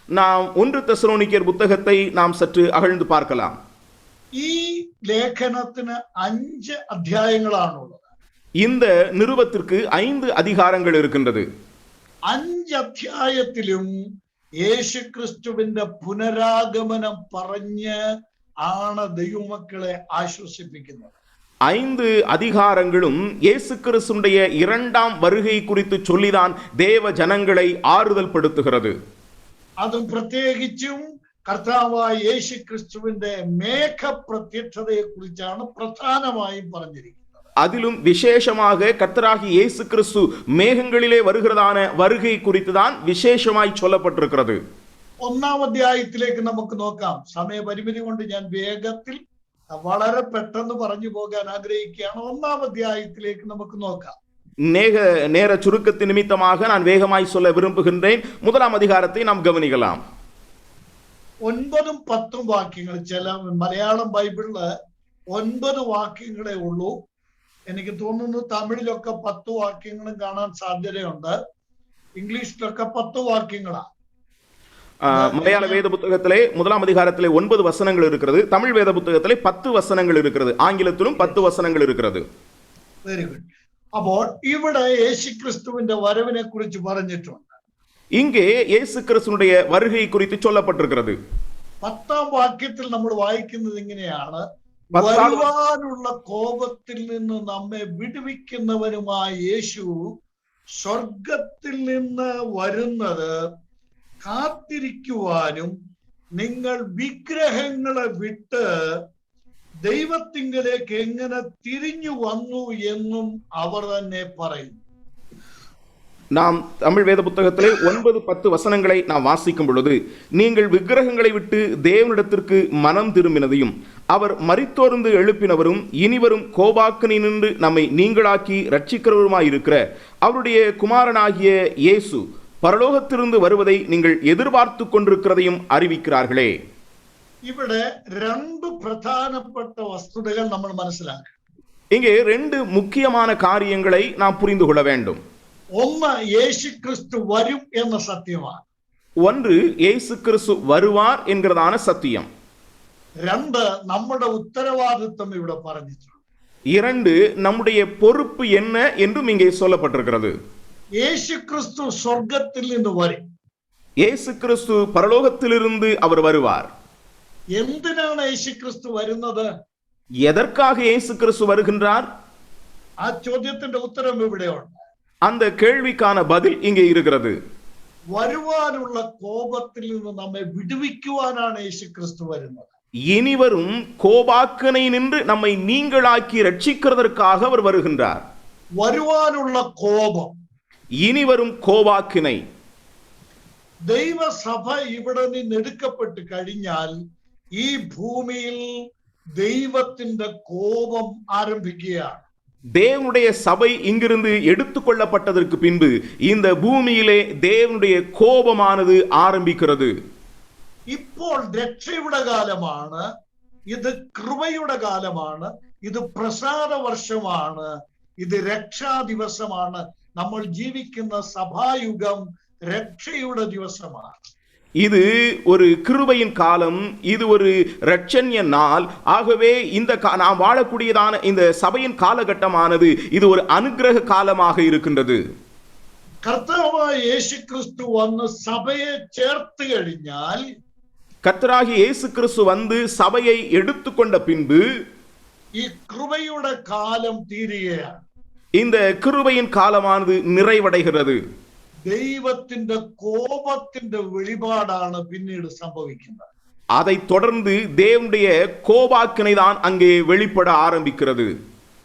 நாம் 1 தெசலோனிக்கர் புத்தகத்தை நாம் சற்று அகழ்ந்து பார்க்கலாம். ഈ ലേഖനത്തിന് 5 അധ്യായങ്ങളാണുള്ളത്. இந்த நிருபத்திற்கு 5 அதிகாரங்கள் இருக்கின்றது. 5 അധ്യായത്തിലും യേശു ക്രിസ്തുവിന്റെ പുനരാഗമനം പറഞ്ഞ് ആണ് ദൈവമക്കളെ ആശ്വസിപ്പിക്കുന്നത്. 5 அதிகாரங்களும் இயேசு கிறிஸ்துவினுடைய 2ஆம் வருகை குறித்து சொல்லிதான் தேவ ஜனங்களை ஆறுதல் படுத்துகிறது. അതും പ്രത്യേകിച്ചും കർത്താവായ യേശു ക്രിസ്തുവിന്റെ മേഘപ്രത്യക്ഷതയെ കുറിച്ചാണ് പ്രധാനമായും പറഞ്ഞിരിക്കുന്നത്. அதிலும் விசேஷமாக கர்த்தராகிய இயேசு கிறிஸ்து மேகங்களிலே வருகிறதான வருகை குறித்து தான் விசேஷமாய் சொல்லப்பட்டிருக்கிறது. 1-ാം അധ്യായത്തിലേക്ക് നമുക്ക് നോക്കാം. സമയപരിമിതി കൊണ്ട് ഞാൻ വേഗത്തിൽ വളരെ പെട്ടെന്ന് പറഞ്ഞു പോകാൻ ആഗ്രഹിക്കുകയാണ്. 1-ാം അധ്യായത്തിലേക്ക് നമുക്ക് നോക്കാം. நேர சுருக்கத்தின் நிமித்தமாக நான் வேகமாய் சொல்ல விரும்புகின்றேன். 1ஆம் அதிகாரத்தை நாம் கவனிக்கலாம். 9ഉം 10ഉം വാക്യങ്ങൾ, ചില മലയാളം ബൈബിളില് 9 വാക്യങ്ങളെ ഉള്ളൂ. എനിക്ക് തോന്നുന്നു തമിഴിലൊക്കെ 10 വാക്യങ്ങളും കാണാൻ സാധ്യതയുണ്ട്. ഇംഗ്ലീഷിലൊക്കെ 10 വാക്യങ്ങളാണ്. மலையாள வேத புத்தகத்திலே 1ஆம் அதிகாரத்திலே 9 வசனங்கள் இருக்கிறது. தமிழ் வேத புத்தகத்திலே 10 வசனங்கள் இருக்கிறது. ஆங்கிலத்திலும் 10 வசனங்கள் இருக்கிறது. Very good. അപ്പോൾ ഇവിടെ യേശുക്രിസ്തുവിന്റെ വരവിനെ കുറിച്ച് പറഞ്ഞിട്ടുണ്ട്. இங்கே இயேசு கிறிஸ்துவினுடைய வருகை குறித்து சொல்லப்பட்டிருக்கிறது. 10ஆം വാക്യത്തിൽ നമ്മൾ വായിക്കുന്നത് ഇങ്ങനെയാണ്: വരുവാനുള്ള കോപത്തിൽ നിന്ന് നമ്മെ വിടുവിക്കുന്നവനുമായ യേശു സ്വർഗത്തിൽ നിന്ന് വരുന്നത് കാത്തിരിക്കുവാനും നിങ്ങൾ വിഗ്രഹങ്ങളെ വിട്ട് ദൈവത്തിങ്കലേക്ക് എങ്ങനെ തിരിഞ്ഞു വന്നു എന്നും അവർ തന്നെ പറയുന്നു. நாம் தமிழ் வேத புத்தகத்திலே 9-10 வசனங்களை நாம் வாசிக்கும் பொழுது, நீங்கள் விக்கிரகங்களை விட்டு தேவனிடத்திற்கு மனம் திரும்பினதையும் அவர் மரித்தோர்ந்து எழுப்பினவரும் இனிவரும் கோபாக்கனி நின்று நம்மை நீங்களாக்கி ரட்சிக்கிறவருமாயிருக்கிற அவருடைய குமாரனாகிய இயேசு பரலோகத்திலிருந்து வருவதை நீங்கள் எதிர்பார்த்து கொண்டிருக்கிறதையும் அறிவிக்கிறார்களே. ഇവിടെ രണ്ട് പ്രധാനപ്പെട്ട വസ്തുതകൾ നമ്മൾ മനസ്സിലാക്കണം. இங்கே 2 முக்கியமான காரியங்களை நாம் புரிந்து கொள்ள வேண்டும். ഒന്ന്, യേശു ക്രിസ്തു വരും എന്ന സത്യമാണ്. ஒன்று, இயேசு கிறிஸ்து வருவார் என்கிறதான சத்தியம். 2, നമ്മുടെ ഉത്തരവാദിത്വം ഇവിടെ പറഞ്ഞിട്ടുണ്ട്. 2, நம்முடைய பொறுப்பு என்ன என்றும் இங்கே சொல்லப்பட்டிருக்கிறது. യേശു ക്രിസ്തു സ്വർഗത്തിൽ നിന്ന് വരും. இயேசு கிறிஸ்து பரலோகத்திலிருந்து அவர் வருவார். എന്തിനാണ് യേശു ക്രിസ്തു വരുന്നത്? எதற்காக இயேசு கிறிஸ்து வருகின்றார்? ആ ചോദ്യത്തിന്റെ ഉത്തരം ഇവിടെയുണ്ട്. அந்த கேள்விக்கான பதில் இங்கே இருக்கிறது. വരുവാനുള്ള കോപത്തിൽ നിന്ന് നമ്മെ വിടുവിക്കുവാനാണ് യേശു ക്രിസ്തു വരുന്നത്. இனிவரும் கோபாக்கனை நின்று நம்மை நீங்களாக்கி ரட்சிக்கிறதற்காக அவர் வருகின்றார். വരുവാനുള്ള കോപം, இனிவரும் கோபாக்கினை. ദൈവസഭ ഇവിടെ നിന്ന് എടുക്കപ്പെട്ട് കഴിഞ്ഞാൽ ഈ ഭൂമിയിൽ ദൈവത്തിന്റെ കോപം ആരംഭിക്കുകയാണ്. தேவனுடைய சபை இங்கிருந்து எடுத்துக்கொள்ளப்பட்டதற்கு பின்பு இந்த பூமியிலே தேவனுடைய கோபமானது ஆரம்பிக்கிறது. ഇപ്പോൾ രക്ഷയുടെ കാലമാണ്, ഇത് കൃപയുടെ കാലമാണ്, ഇത് പ്രസാദ വർഷമാണ്, ഇത് രക്ഷാ ദിവസമാണ്. നമ്മൾ ജീവിക്കുന്ന സഭായുഗം രക്ഷയുടെ ദിവസമാണ്. இது ஒரு கிருபையின் காலம், இது ஒரு இரட்சண்ய நாள். ஆகவே இந்த நாம் வாழக்கூடியதான இந்த சபையின் காலகட்டமானது இது ஒரு அனுக்கிரக காலமாக இருக்கின்றது. കർത്താവായ യേശു ക്രിസ്തു വന്ന് സഭയെ ചേർത്ത് കഴിഞ്ഞാൽ, கர்த்தராகிய இயேசு கிறிஸ்து வந்து சபையை எடுத்துக்கொண்ட பின்பு ഈ കൃപയുടെ കാലം തീരുകയാണ്. இந்த கிருபையின் காலமானது நிறைவடைகிறது. ദൈവത്തിന്റെ കോപത്തിന്റെ വെളിപാടാണ് പിന്നീട് സംഭവിക്കുന്നത്. அதை தொடர்ந்து தேவனுடைய கோபாக்கினை தான் அங்கே வெளிப்பட ஆரம்பிக்கிறது.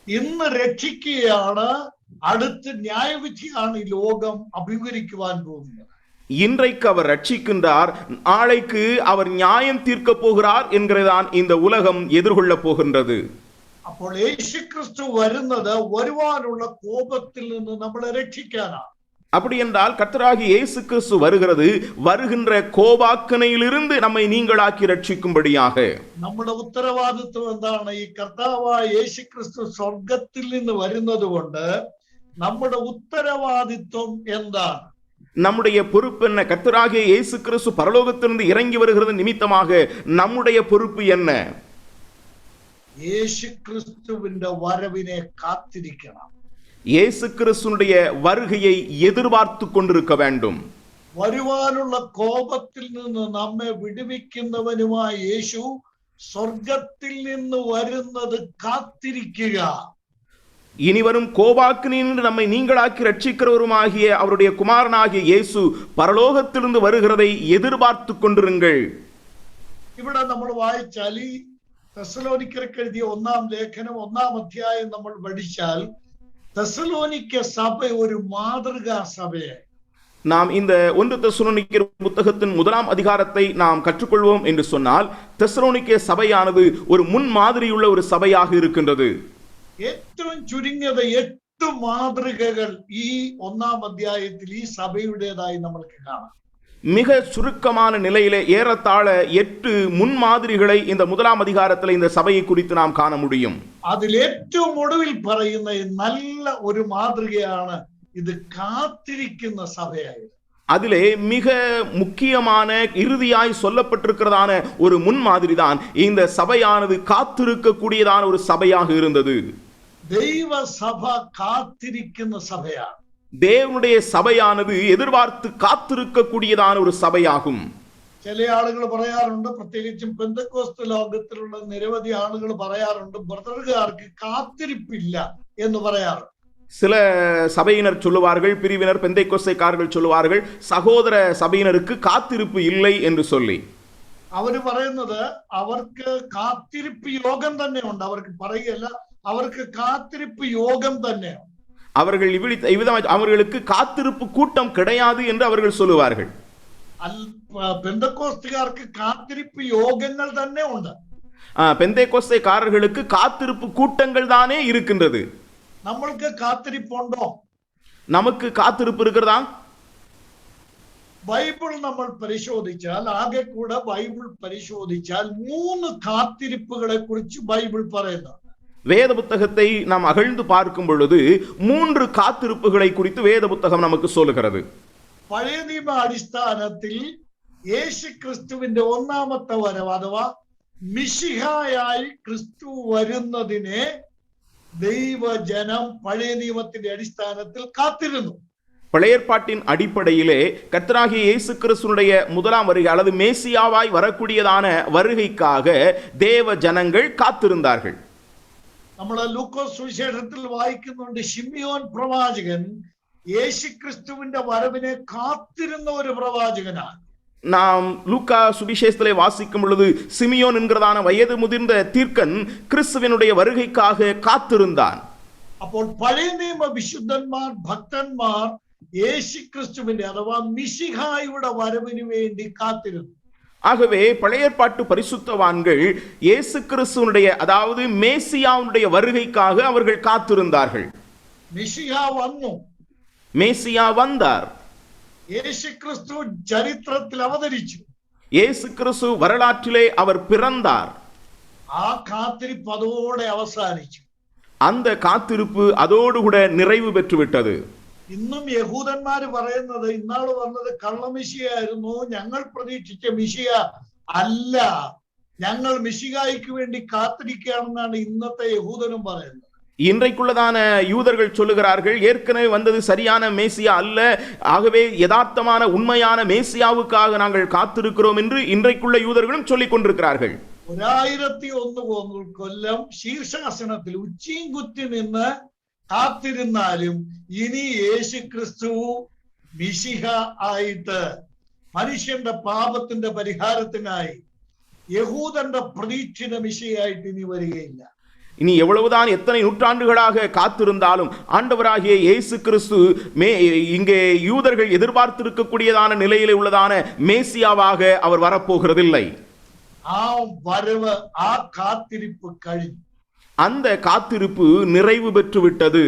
ഇന്ന് രക്ഷിക്കുകയാണ്, അടുത്ത ന്യായവിധിയാണ് ഈ ലോകം അഭിമുഖീകരിക്കുവാൻ പോകുന്നത്. இன்றைக்கு அவர் ரட்சிக்கின்றார், நாளைக்கு அவர் நியாயம் தீர்க்க போகிறார் என்கிறதான் இந்த உலகம் எதிர்கொள்ள போகின்றது. അപ്പോൾ യേശു ക്രിസ്തു വരുന്നത് വരുവാനുള്ള കോപത്തിൽ നിന്ന് നമ്മളെ രക്ഷിക്കാനാണ്. அப்படி என்றால் கர்த்தராகிய இயேசு கிறிஸ்து வருகிறது வருகின்ற கோபாக்கனையிலிருந்து நம்மை நீங்களாக்கி ரட்சிக்கும்படியாக. നമ്മുടെ ഉത്തരവാദിത്വം എന്താണ്? ഈ കർത്താവായ യേശു ക്രിസ്തു സ്വർഗത്തിൽ നിന്ന് വരുന്നത് കൊണ്ട് നമ്മുടെ ഉത്തരവാദിത്വം എന്താണ്? நம்முடைய பொறுப்பு என்ன? கர்த்தராகிய இயேசு கிறிஸ்து பரலோகத்திலிருந்து இறங்கி வருகிறது நிமித்தமாக நம்முடைய பொறுப்பு என்ன? യേശു ക്രിസ്തുവിന്റെ വരവിനെ കാത്തിരിക്കണം. இயேசு கிறிஸ்துனுடைய வருகையை எதிர்பார்த்து கொண்டிருக்க வேண்டும். വരുവാനുള്ള കോപത്തിൽ നിന്ന് നമ്മെ വിടുവിക്കുന്നവനുമായ യേശു സ്വർഗത്തിൽ നിന്ന് വരുന്നത് കാത്തിരിക്കുക. இனிவரும் கோபாக்கினின்று நம்மை நீங்களாக்கி ரட்சிக்கிறவருமாகிய அவருடைய குமாரனாகிய இயேசு பரலோகத்திலிருந்து வருகிறதை எதிர்பார்த்து கொண்டிருங்கள். ഇവിടെ നമ്മൾ വായിച്ചാൽ ഈ തെസ്സലോനിക്കർക്ക് എഴുതിയ 1-ാം ലേഖനം 1-ാം അധ്യായം നമ്മൾ പഠിച്ചാൽ தெசலோனிக்க சபை ஒரு மாதൃകാ சபையை நாம் இந்த 1 தெசலோனிக்கர் புத்தகத்தின் 1-ஆம் அதிகாரத்தை நாம் கற்றுக்கொள்வோம் என்று சொன்னால் தெசலோனிக்க சபையானது ஒரு முன்மாதிரியுள்ள ஒரு சபையாக இருக்கின்றது. ഏറ്റവും ചുരുങ്ങിയത് 8 മാതൃകകൾ ഈ 1-ാം അധ്യായത്തിൽ ഈ സഭയുടേതായി നമുക്ക് കാണാം. மிக சுருக்கமான நிலையிலே ஏறத்தாழ 8 முன்மாதிரிகளை இந்த 1-ஆம் அதிகாரத்தில் இந்த சபையை குறித்து நாம் காண முடியும். അതിൽ ഏറ്റവും ഒടുവിൽ പറയുന്ന നല്ല ഒരു മാതൃകയാണ് ഇത് കാത്തിരിക്കുന്ന സഭയായത്. அதிலே மிக முக்கியமான இறுதியாய் சொல்லப்பட்டிருக்கிறதான ஒரு முன்மாதிரி தான் இந்த சபையானது காத்திருக்க கூடியதான ஒரு சபையாக இருந்தது. ദൈവ സഭ കാത്തിരിക്കുന്ന സഭയാണ്. தேவனுடைய சபையானது எதிர்பார்த்து காத்திருக்க கூடியதான ஒரு சபையாகும். ചില ആളുകൾ പറയാറുണ്ട്, പ്രത്യേകിച്ചും പെന്തക്കോസ്ത് ലോകത്തിലുള്ള നിരവധി ആളുകൾ പറയാറുണ്ട്, ബ്രദറുകാർക്ക് കാത്തിരിപ്പില്ല എന്ന് പറയാറുണ്ട്. சில சபையினர் சொல்லுவார்கள், பிரிவினர் பெந்தைக்கோஸ்தைக்காரர்கள் சொல்லுவார்கள், சகோதர சபையினருக்கு காத்திருப்பு இல்லை என்று சொல்லி. അവര് പറയുന്നത് അവർക്ക് കാത്തിരിപ്പ് യോഗം തന്നെ ഉണ്ട്. അവർക്ക് പറയുകയല്ല, അവർക്ക് കാത്തിരിപ്പ് യോഗം തന്നെയാണ്. அவர்கள் இவ்விதமாக அவர்களுக்கு காத்திருப்பு கூட்டம் கிடையாது என்று அவர்கள் சொல்லுவார்கள். பெந்தக்கோஸ்துകാർക്ക് കാത്തിരിപ്പ് യോഗങ്ങൾ തന്നെ ഉണ്ട്. பெந்தைக்கோஸ்தைக்காரர்களுக்கு காத்திருப்பு கூட்டங்கள் தானே இருக்கின்றது. നമ്മൾക്ക് കാത്തിരിപ്പുണ്ടോ? நமக்கு காத்திருப்பு இருக்கிறதா? ബൈബിൾ നമ്മൾ പരിശോധിച്ചാൽ, ആകെ കൂടെ ബൈബിൾ പരിശോധിച്ചാൽ 3 കാത്തിരിപ്പുകളെ കുറിച്ച് ബൈബിൾ പറയുന്നു. வேத புத்தகத்தை நாம் அகழ்ந்து பார்க்கும் பொழுது 3 காத்திருப்புகளை குறித்து வேத புத்தகம் நமக்கு சொல்லுகிறது. പഴയ നിയമ അടിസ്ഥാനത്തിൽ യേശു ക്രിസ്തുവിന്റെ ഒന്നാമത്തെ വരവ് അഥവാ മിശിഹായായി ക്രിസ്തു വരുന്നതിനെ ദൈവജനം പഴയ നിയമത്തിന്റെ അടിസ്ഥാനത്തിൽ കാത്തിരുന്നു. பழைய ஏற்பாட்டின் அடிப்படையிலே கர்த்தராகிய இயேசு கிறிஸ்துவினுடைய முதலாம் வருகை அல்லது மேசியாவாய் வரக்கூடியதான வருகைக்காக தேவ ஜனங்கள் காத்திருந்தார்கள். നമ്മൾ ലൂക്കോസ് സുവിശേഷത്തിൽ വായിക്കുന്നുണ്ട്, ശിമിയോൻ പ്രവാചകൻ യേശു ക്രിസ്തുവിന്റെ വരവിനെ കാത്തിരുന്ന ഒരു പ്രവാചകനാണ്. நாம் லூக்கா சுவிசேஷத்திலே வாசிக்கும் பொழுது சிமியோன் என்கிறதான வயது முதிர்ந்த தீர்க்கன் கிறிஸ்துவினுடைய வருகைக்காக காத்திருந்தான். അപ്പോൾ പഴയ നിയമ വിശുദ്ധന്മാർ, ഭക്തന്മാർ യേശു ക്രിസ്തുവിന്റെ അഥവാ മിശിഹായുടെ വരവിന് വേണ്ടി കാത്തിരുന്നു. ஆகவே பழைய ஏற்பாட்டு பரிசுத்தவான்கள் இயேசு கிறிஸ்துவினுடைய அதாவது மேசியாவுடைய வருகைக்காக அவர்கள் காத்திருந்தார்கள். മിശിഹാ വന്നു, மேசியா வந்தார். യേശു ക്രിസ്തു ചരിത്രത്തിൽ അവതരിച്ചു. இயேசு கிறிஸ்து வரலாற்றிலே அவர் பிறந்தார். ആ കാത്തിരിപ്പ് അതോടെ അവസാനിച്ചു. அந்த காத்திருப்பு அதோடு கூட நிறைவு பெற்றுவிட்டது. ഇന്നും യഹൂദന്മാര് പറയുന്നത് ഇന്നാള് വന്നത് കള്ളമിശിയായിരുന്നു, ഞങ്ങൾ പ്രതീക്ഷിച്ച മിശിയ അല്ല, ഞങ്ങൾ മിശിഹായ്ക്ക് വേണ്ടി കാത്തിരിക്കുകയാണെന്നാണ് ഇന്നത്തെ യഹൂദനും പറയുന്നത്. இன்றைக்குள்ளதான யூதர்கள் சொல்லுகிறார்கள், ஏற்கனவே வந்தது சரியான மேசியா அல்ல, ஆகவே யதார்த்தமான உண்மையான மேசியாவுக்காக நாங்கள் காத்திருக்கிறோம் என்று இன்றைக்குள்ள யூதர்களும் சொல்லிக் கொண்டிருக்கிறார்கள். 1001 കൊല്ലം ശീർഷാസനത്തിൽ ഉച്ചിയും കുത്തി നിന്ന് കാത്തിരുന്നാലും ഇനി യേശു ക്രിസ്തു മിശിഹ ആയിട്ട് മനുഷ്യന്റെ പാപത്തിന്റെ പരിഹാരത്തിനായി யகூதന്റെ പ്രതീക്ഷിത മിശിഹായിട്ട് ഇനി വരികയില്ല. இனி எவ்வளவுதான் எத்தனை நூற்றாண்டுகளாக காத்திருந்தாலும் ஆண்டவராகிய இயேசு கிறிஸ்து இங்கே யூதர்கள் எதிர்பார்த்திருக்கக்கூடியதான நிலையிலே உள்ளதான மேசியாவாக அவர் வரப்போகிறதில்லை. ആ വരവ്, ആ കാത്തിരിപ്പ് കഴിഞ്ഞു. அந்த காத்திருப்பு நிறைவு பெற்று விட்டது.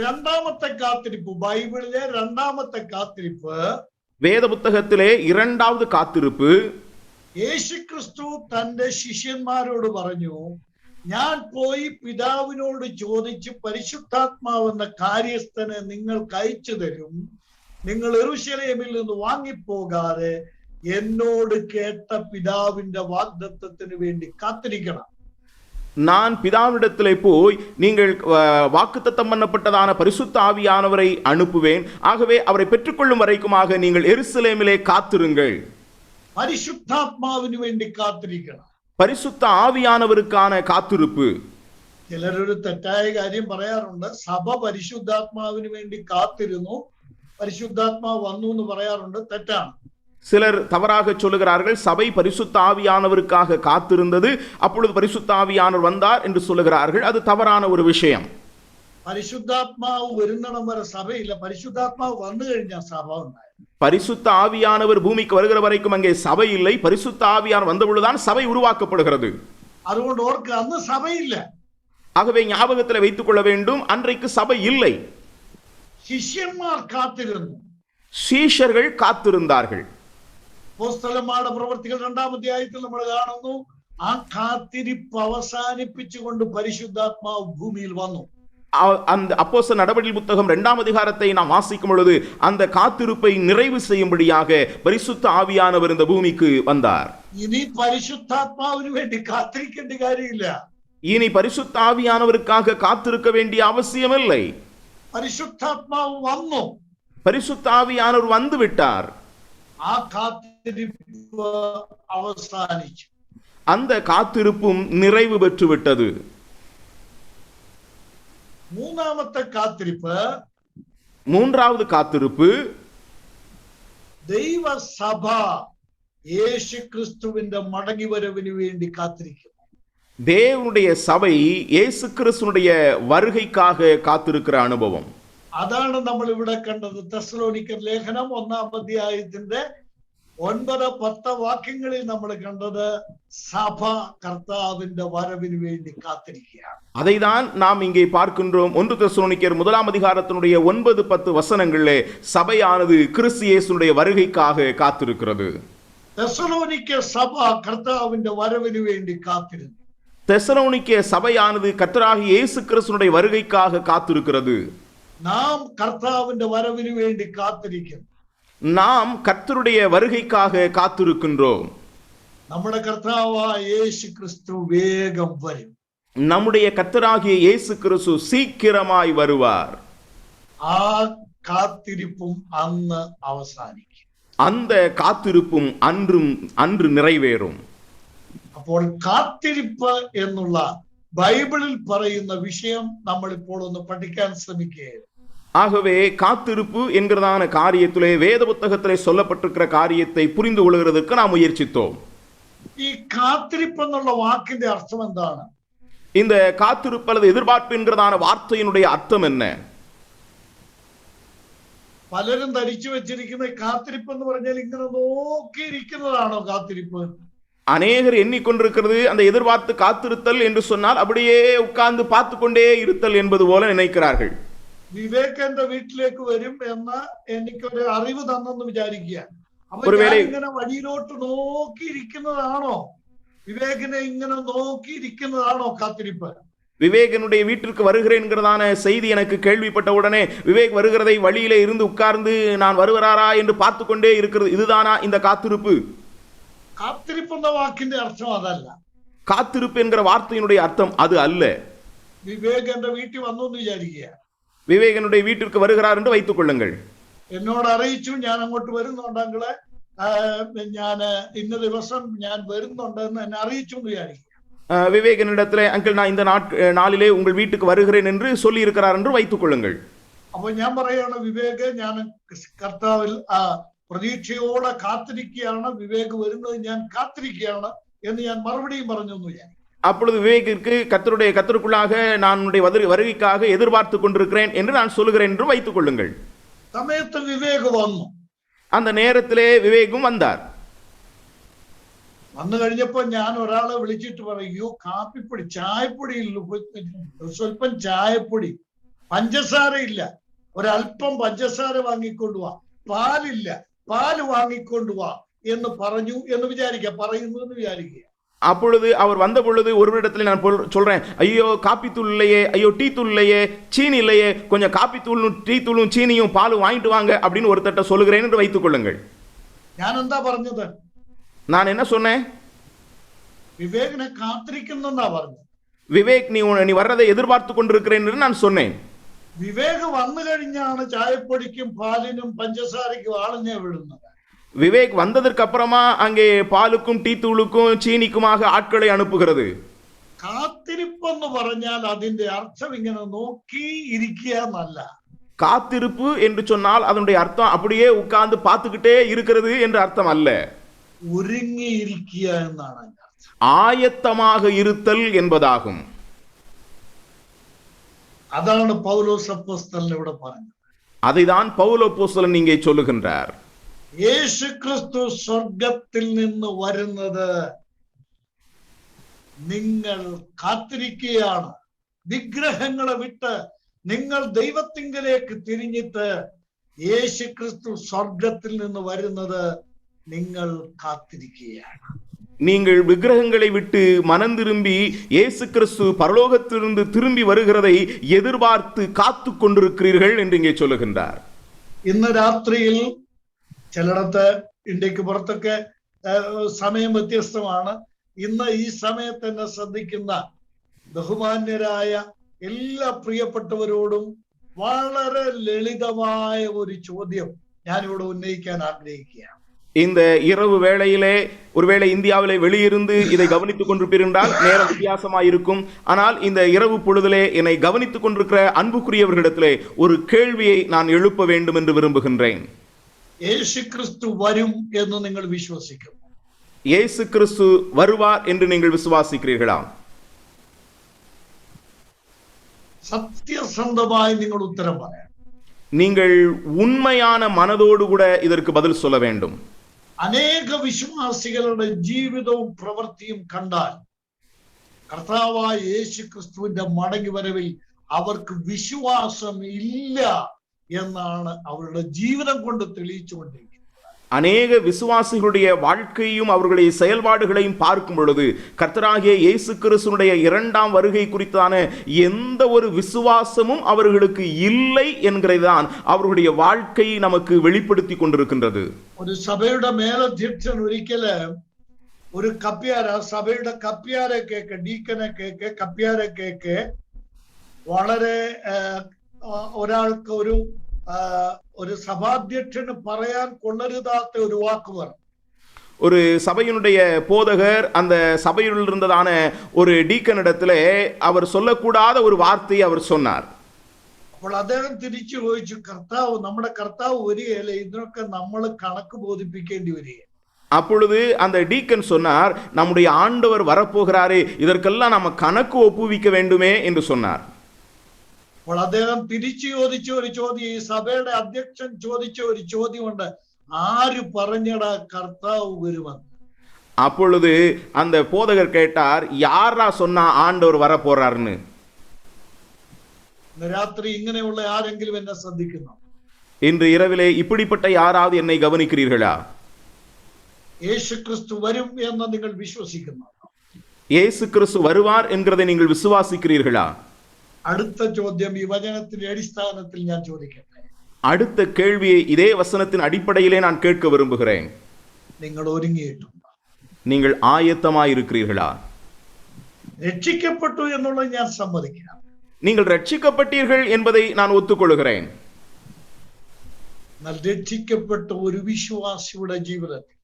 രണ്ടാമത്തെ കാത്തിരിപ്പ്, ബൈബിളിലെ രണ്ടാമത്തെ കാത്തിരിപ്പ്, வேத புத்தகத்திலே இரண்டாவது காத்திருப்பு, യേശു ക്രിസ്തു തന്റെ ശിഷ്യന്മാരോട് പറഞ്ഞു, ഞാൻ പോയി പിതാവിനോട് ചോദിച്ച് പരിശുദ്ധാത്മാവെന്ന കാര്യസ്ഥനെ നിങ്ങൾക്ക് അയച്ചു തരും. നിങ്ങൾ യെരൂശലേമിൽ നിന്ന് വാങ്ങിപ്പോകാതെ എന്നോട് കേട്ട പിതാവിന്റെ വാഗ്ദത്തത്തിന് വേണ്ടി കാത്തിരിക്കണം. நான் பிதாவிடத்திலே போய் நீங்கள் வாக்குத்தத்தம் பண்ணப்பட்டதான பரிசுத்த ஆவியானவரை அனுப்புவேன், ஆகவே அவரை பெற்றுக்கொள்ளும் வரைக்குமாக நீங்கள் எருசலேமிலே காத்திருங்கள். പരിശുദ്ധാത്മാവിന് വേണ്ടി കാത്തിരിക്കണം. பரிசுத்த ஆவியானவருக்கான காத்திருப்பு. ചിലരൊരു തെറ്റായ കാര്യം പറയാറുണ്ട്, സഭ പരിശുദ്ധാത്മാവിന് വേണ്ടി കാത്തിരുന്നു, പരിശുദ്ധാത്മാവ് വന്നു എന്ന് പറയാറുണ്ട്. തെറ്റാണ്. சிலர் தவறாக சொல்லுகிறார்கள், சபை பரிசுத்த ஆவியானவருக்காக காத்திருந்தது, அப்பொழுது பரிசுத்த ஆவியானவர் வந்தார் என்று சொல்லுகிறார்கள். அது தவறான ஒரு விஷயம். പരിശുദ്ധാത്മാവ് വരുന്നിടം വരെ സഭയില്ല, പരിശുദ്ധാത്മാവ് വന്നു കഴിഞ്ഞാൽ സഭ ഉണ്ടായി. பரிசுத்த ஆவியானவர் பூமிக்கு வருகிற வரைக்கும் அங்கே சபை இல்லை, பரிசுத்த ஆவியானவர் வந்த பொழுதுதான் சபை உருவாக்கப்படுகிறது. അതുകൊണ്ട് ഓർക്ക് അന്ന് സഭയില്ല. ஆகவே ஞாபகத்தில் வைத்துக் கொள்ள வேண்டும், அன்றைக்கு சபை இல்லை. ശിഷ്യന്മാർ കാത്തിരുന്നു, சீஷர்கள் காத்திருந்தார்கள். അപ്പോസ്തലന്മാരുടെ പ്രവൃത്തികൾ 2-ാം അധ്യായത്തിൽ നമ്മൾ കാണുന്നു, ആ കാത്തിരിപ്പ് അവസാനിപ്പിച്ചുകൊണ്ട് പരിശുദ്ധാത്മാവ് ഭൂമിയിൽ വന്നു. அந்த அப்போஸ்தலர் நடவடிக்கைகள் புத்தகம் 2ஆம் அதிகாரத்தை நாம் வாசிக்கும் பொழுது அந்த காத்திருப்பை நிறைவு செய்யும்படியாக பரிசுத்த ஆவியானவர் இந்த பூமிக்கு வந்தார். ഇനി പരിശുദ്ധാത്മാവിന് വേണ്ടി കാത്തിരിക്കേണ്ട കാര്യമില്ല. இனி பரிசுத்த ஆவியானவருக்காக காத்திருக்க வேண்டிய அவசியமில்லை. പരിശുദ്ധാത്മാവ് വന്നു, பரிசுத்த ஆவியானவர் வந்து விட்டார். ആ കാത്തിരിപ്പ് കാത്തിരിപ്പ് അവസാനിച്ചു. அந்த காத்திருப்பும் நிறைவு பெற்று விட்டது. மூன்றாவது காத்திருப்பு ദൈവ സഭ യേശു ക്രിസ്തുവിന്റെ മടങ്ങി വരവിന് വേണ്ടി കാത്തിരിക്കുന്നു. தேவனுடைய சபை இயேசு கிறிஸ்துவினுடைய வருகைக்காக காத்திருக்கிற அனுபவம். അതാണ് നമ്മൾ ഇവിടെ കണ്ടത്. തെസ്സലോനിക്കർ ലേഖനം 1-ാം അധ്യായത്തിന്റെ 9-10 വാക്യങ്ങളിൽ നമ്മൾ കണ്ടത് സഭ കർത്താവിന്റെ വരവിന് വേണ്ടി കാത്തിരിക്കുകയാണ്. அதைதான் நாம் இங்கே பார்க்கின்றோம். 1 தெசலோனிக்கர் 1-ாம் அதிகாரத்தினுடைய 9-10 வசனங்களிலே சபையானது கிறிஸ்து இயேசுவினுடைய வருகைக்காக காத்திருக்கிறது. തെസ്സലോനിക്ക സഭ കർത്താവിന്റെ വരവിന് വേണ്ടി കാത്തിരുന്നു. தெசலோனிக்க சபையானது கர்த்தராகிய இயேசு கிறிஸ்துவினுடைய வருகைக்காக காத்திருக்கிறது. நாம் கர்த்தாவிന്റെ വരവിന് വേണ്ടി കാത്തിരിക്കുന്നു. நாம் கர்த்தருடைய வருகைக்காக காத்திருக்கின்றோம். നമ്മുടെ കർത്താവായ യേശു ക്രിസ്തു വേഗം വരും. நம்முடைய கர்த்தராகிய இயேசு கிறிஸ்து சீக்கிரமாய் வருவார். ആ കാത്തിരിപ്പും അന്ന് അവസാനിക്കും. அந்த காத்திருப்பும் அன்று நிறைவேறும். അപ്പോൾ കാത്തിരിപ്പ് എന്നുള്ള ബൈബിളിൽ പറയുന്ന വിഷയം നമ്മൾ ഇപ്പോൾ ഒന്ന് പഠിക്കാൻ ശ്രമിക്കുകയാണ്. ஆகவே காத்திருப்பு என்கிறதான காரியத்திலே வேத புத்தகத்திலே சொல்லப்பட்டிருக்கிற காரியத்தை புரிந்து கொள்கிறதுக்கு நாம் முயற்சித்தோம். ഈ കാത്തിരിപ്പ് എന്നുള്ള വാക്കിന്റെ അർത്ഥം എന്താണ്? இந்த காத்திருப்பு அல்லது எதிர்பார்ப்பு என்கிறதான வார்த்தையினுடைய அர்த்தம் என்ன? പലരും ധരിച്ചു വെച്ചിരിക്കുന്ന കാത്തിരിപ്പ് എന്ന് പറഞ്ഞാൽ ഇങ്ങനെ നോക്കിയിരിക്കുന്നതാണോ കാത്തിരിപ്പ്? அநேகர் எண்ணிக்கொண்டிருக்கிறது அந்த எதிர்பார்த்து காத்திருத்தல் என்று சொன்னால் அப்படியே உட்கார்ந்து பார்த்து கொண்டே இருத்தல் என்பது போல நினைக்கிறார்கள். വിവേക് എന്റെ വീട്ടിലേക്ക് വരും എന്ന് എനിക്കൊരു അറിവ് തന്നെന്ന് വിചാരിക്കുക. അപ്പൊ ഇങ്ങനെ വഴിയിലോട്ട് നോക്കിയിരിക്കുന്നതാണോ? விவேகனை இങ്ങനെ നോക്കിയിരിക്കുന്നതാണോ കാത്തിരിപ്പ്? விவேகனுடைய வீட்டிற்கு வருகிறேன்கிறதான செய்தி எனக்கு கேள்விப்பட்ட உடனே விவேக் வருகிறதை வழியிலே இருந்து உட்கார்ந்து நான் வருகிறாரா என்று பார்த்து கொண்டே இருக்கிறது, இதுதானா இந்த காத்திருப்பு? കാത്തിരിപ്പ് എന്ന വാക്കിന്റെ അർത്ഥം അതല്ല. காத்திருப்பு என்கிற வார்த்தையினுடைய அர்த்தம் அது அல்ல. വിവേക് എന്റെ വീട്ടിൽ വന്നു എന്ന് വിചാരിക്കുക. விவேகனுடைய வீட்டிற்கு வருகிறார் என்று வைத்துக் கொள்ளுங்கள். എന്നോട് അറിയിച്ചു ഞാൻ അങ്ങോട്ട് വരുന്നുണ്ടെങ്കിൽ ഞാൻ ഇന്ന ദിവസം ഞാൻ വരുന്നുണ്ടെന്ന് എന്നെ അറിയിച്ചു എന്ന് വിചാരിക്കുക. விவேகனிடத்திலே அங்கிள் நான் இந்த நாளிலே உங்கள் வீட்டுக்கு வருகிறேன் என்று சொல்லி இருக்கிறார் என்று வைத்துக் கொள்ளுங்கள். അപ്പൊ ഞാൻ പറയാണ് വിവേക് ഞാൻ കർത്താവിൽ പ്രതീക്ഷയോടെ കാത്തിരിക്കുകയാണ്, വിവേക് വരുന്നത് ഞാൻ കാത്തിരിക്കുകയാണ് എന്ന് ഞാൻ മറുപടിയും പറഞ്ഞു എന്ന് വിചാരിക്കും. அப்பொழுது விவேகிற்கு கர்த்தருக்குள்ளாக நான் உன்னுடைய வருகைக்காக எதிர்பார்த்து கொண்டிருக்கிறேன் என்று நான் சொல்லுகிறேன் என்று வைத்துக் கொள்ளுங்கள். സമയത്ത് വിവേക് വന്നു. அந்த நேரத்திலே விவேகும் வந்தார். വന്നു കഴിഞ്ഞപ്പോ ഞാൻ ഒരാളെ വിളിച്ചിട്ട് പറയൂ കാപ്പിപ്പൊടി ചായപ്പൊടി സ്വല്പം ചായപ്പൊടി, പഞ്ചസാര ഇല്ല, ഒരല്പം പഞ്ചസാര വാങ്ങിക്കൊണ്ടുവാ, പാലില്ല പാല് വാങ്ങിക്കൊണ്ടുവാ എന്ന് പറഞ്ഞു എന്ന് വിചാരിക്കുക, പറയുന്നു എന്ന് വിചാരിക്കുക. அப்பொழுது அவர் வந்த பொழுது ஒருவரிடத்தில் நான் சொல்றேன், ஐயோ காப்பி தூள் இல்லையே, ஐயோ டீ தூள் இல்லையே, சீனி இல்லையே, கொஞ்சம் காப்பி தூளும் டீ தூளும் சீனியும் பாலும் வாங்கிட்டு வாங்க அப்படின்னு ஒருத்தட்ட சொல்லுகிறேன் என்று வைத்துக் கொள்ளுங்கள். ഞാൻ എന്താ പറഞ്ഞത്? நான் என்ன சொன்னேன்? விவேகனை காத்திருக்குன்னா പറഞ്ഞത്. விவேக் நீ வர்றதை எதிர்பார்த்து கொண்டிருக்கிறேன் என்று நான் சொன்னேன். விவேக் വന്നു കഴിഞ്ഞാണ് ചായപ്പൊടിക്കും പാലിനും പഞ്ചസാരയ്ക്കും ആളിനെ വിടുന്നത്. விவேக் வந்ததற்கு அப்புறமா அங்கே பாலுக்கும் டீ தூளுக்கும் சீனிக்குமாக ஆட்களை அனுப்புகிறது. കാത്തിരിപ്പ് എന്ന് പറഞ്ഞാൽ അതിന്റെ അർത്ഥം ഇങ്ങനെ നോക്കി ഇരിക്കുക എന്നല്ല. காத்திருப்பு என்று சொன்னால் அதனுடைய அர்த்தம் அப்படியே உட்கார்ந்து பார்த்துக்கிட்டே இருக்கிறது என்று அர்த்தம் அல்ல. ഒരുങ്ങി ഇരിക്കുക എന്നാണ്. ஆயத்தமாக இருத்தல் என்பதாகும். അതാണ് പൗലോസ് അപ്പോസ്തലൻ ഇവിടെ പറഞ്ഞത്. அதைதான் பவுல் அப்போஸ்தலன் இங்கே சொல்லுகின்றார். യേശു ക്രിസ്തു സ്വർഗത്തിൽ നിന്ന് വരുന്നത് നിങ്ങൾ കാത്തിരിക്കുകയാണ്. വിഗ്രഹങ്ങളെ വിട്ട് നിങ്ങൾ ദൈവത്തിങ്കലേക്ക് തിരിഞ്ഞിട്ട് യേശു ക്രിസ്തു സ്വർഗത്തിൽ നിന്ന് വരുന്നത് നിങ്ങൾ കാത്തിരിക്കുകയാണ്. நீங்கள் விக்கிரகங்களை விட்டு மனம் திரும்பி இயேசு கிறிஸ்து பரலோகத்திலிருந்து திரும்பி வருகிறதை எதிர்பார்த்து காத்து கொண்டிருக்கிறீர்கள் என்று இங்கே சொல்லுகின்றார். ഇന്ന് രാത്രിയിൽ ചിലയിടത്ത് ഇന്ത്യക്ക് പുറത്തൊക്കെ സമയം വ്യത്യസ്തമാണ്. ഇന്ന് ഈ സമയത്ത് തന്നെ ശ്രദ്ധിക്കുന്ന ബഹുമാന്യരായ എല്ലാ പ്രിയപ്പെട്ടവരോടും വളരെ ലളിതമായ ഒരു ചോദ്യം ഞാനിവിടെ ഉന്നയിക്കാൻ ആഗ്രഹിക്കുകയാണ്. இந்த இரவு வேளையிலே ஒருவேளை இந்தியாவிலே வெளியிருந்து இதை கவனித்துக் கொண்டிருப்பீர்கள் என்றால் நேரம் வித்தியாசமாக இருக்கும். ஆனால் இந்த இரவு பொழுதிலே என்னை கவனித்துக் கொண்டிருக்கிற அன்புக்குரியவர்களிடத்திலே ஒரு கேள்வியை நான் எழுப்ப வேண்டும் என்று விரும்புகின்றேன். യേശു ക്രിസ്തു വരും എന്ന് നിങ്ങൾ വിശ്വസിക്കുന്നു? இயேசு கிறிஸ்து வருவார் என்று நீங்கள் விசுவாசிக்கிறீர்களா? സത്യസന്ധമായി നിങ്ങൾ ഉത്തരം പറയാം. நீங்கள் உண்மையான மனதோடு கூட இதற்கு பதில் சொல்ல வேண்டும். അനേക വിശ്വാസികളുടെ ജീവിതവും പ്രവൃത്തിയും കണ്ടാൽ കർത്താവായ യേശു ക്രിസ്തുവിന്റെ മടങ്ങി വരവിൽ അവർക്ക് വിശ്വാസം ഇല്ല എന്നാണ് അവരുടെ ജീവിതം കൊണ്ട് തെളിയിച്ചുകൊണ്ടിരിക്കുന്നത്. அநேக விசுவாசிகளுடைய வாழ்க்கையும் அவர்களுடைய செயல்பாடுகளையும் பார்க்கும் பொழுது கர்த்தராகிய இயேசு கிறிஸ்துவினுடைய இரண்டாம் வருகை குறித்தான எந்த ஒரு விசுவாசமும் அவர்களுக்கு இல்லை என்கிறதான் அவர்களுடைய வாழ்க்கை நமக்கு வெளிப்படுத்தி கொண்டிருக்கின்றது. ഒരു സഭയുടെ മേലധ്യക്ഷൻ ഒരിക്കല് ഒരു കപ്പ്യാര സഭയുടെ കപ്പ്യാരെ കേക്ക് ഡീക്കനെ കേക്ക് കപ്പ്യാരെ കേക്ക് വളരെ ഒരാൾക്ക് ഒരു சபாத்தியட்சன்னு പറയാൻ கொள்ளരുതാത്ത ஒரு வாக்கு வரும். ஒரு சபையினுடைய போதகர் அந்த சபையில் இருந்ததான ஒரு டீக்கனிடத்திலே அவர் சொல்லக்கூடாத ஒரு வார்த்தையை அவர் சொன்னார். അപ്പോൾ അദ്ദേഹം തിരിച്ചു ചോദിച്ചു, നമ്മുടെ കർത്താവ് വരികയല്ലേ, ഇതിനൊക്കെ നമ്മൾ കണക്ക് ബോധിപ്പിക്കേണ്ടി വരിക. அப்பொழுது அந்த டீக்கன் சொன்னார், நம்முடைய ஆண்டவர் வரப்போகிறாரே, இதற்கெல்லாம் நம்ம கணக்கு ஒப்புவிக்க வேண்டுமே என்று சொன்னார். അപ്പോൾ അദ്ദേഹം തിരിച്ചു ചോദിച്ച ഒരു ചോദ്യം, ഈ സഭയുടെ അധ്യക്ഷൻ ചോദിച്ച ഒരു ചോദ്യമുണ്ട്, ആര് പറഞ്ഞടാ കർത്താവ് വരുമെന്ന്? அப்பொழுது அந்த போதகர் கேட்டார், யாரா சொன்னா ஆண்டவர் வர போறாருன்னு? ഇന്ന് രാത്രി ഇങ്ങനെയുള്ള ആരെങ്കിലും എന്നെ ശ്രദ്ധിക്കുന്നു? இன்று இரவிலே இப்படிப்பட்ட யாராவது என்னை கவனிக்கிறீர்களா? യേശു ക്രിസ്തു വരും എന്ന് നിങ്ങൾ വിശ്വസിക്കുന്നു? இயேசு கிறிஸ்து வருவார் என்கிறதை நீங்கள் விசுவாசிக்கிறீர்களா? അടുത്ത ചോദ്യം ഈ വചനത്തിന്റെ അടിസ്ഥാനത്തിൽ ഞാൻ ചോദിക്കട്ടെ. அடுத்த கேள்வியை இதே வசனத்தின் அடிப்படையிலே நான் கேட்க விரும்புகிறேன். നിങ്ങൾ ഒരുങ്ങിയിട്ടുണ്ടോ? நீங்கள் ஆயத்தமாய் இருக்கிறீர்களா? രക്ഷിക്കപ്പെട്ടു എന്നുള്ളത് ഞാൻ സമ്മതിക്കാം. நீங்கள் ரட்சிக்கப்பட்டீர்கள் என்பதை நான் ஒத்துக்கொள்கிறேன். എന്നാൽ രക്ഷിക്കപ്പെട്ട ഒരു വിശ്വാസിയുടെ ജീവിതത്തിൽ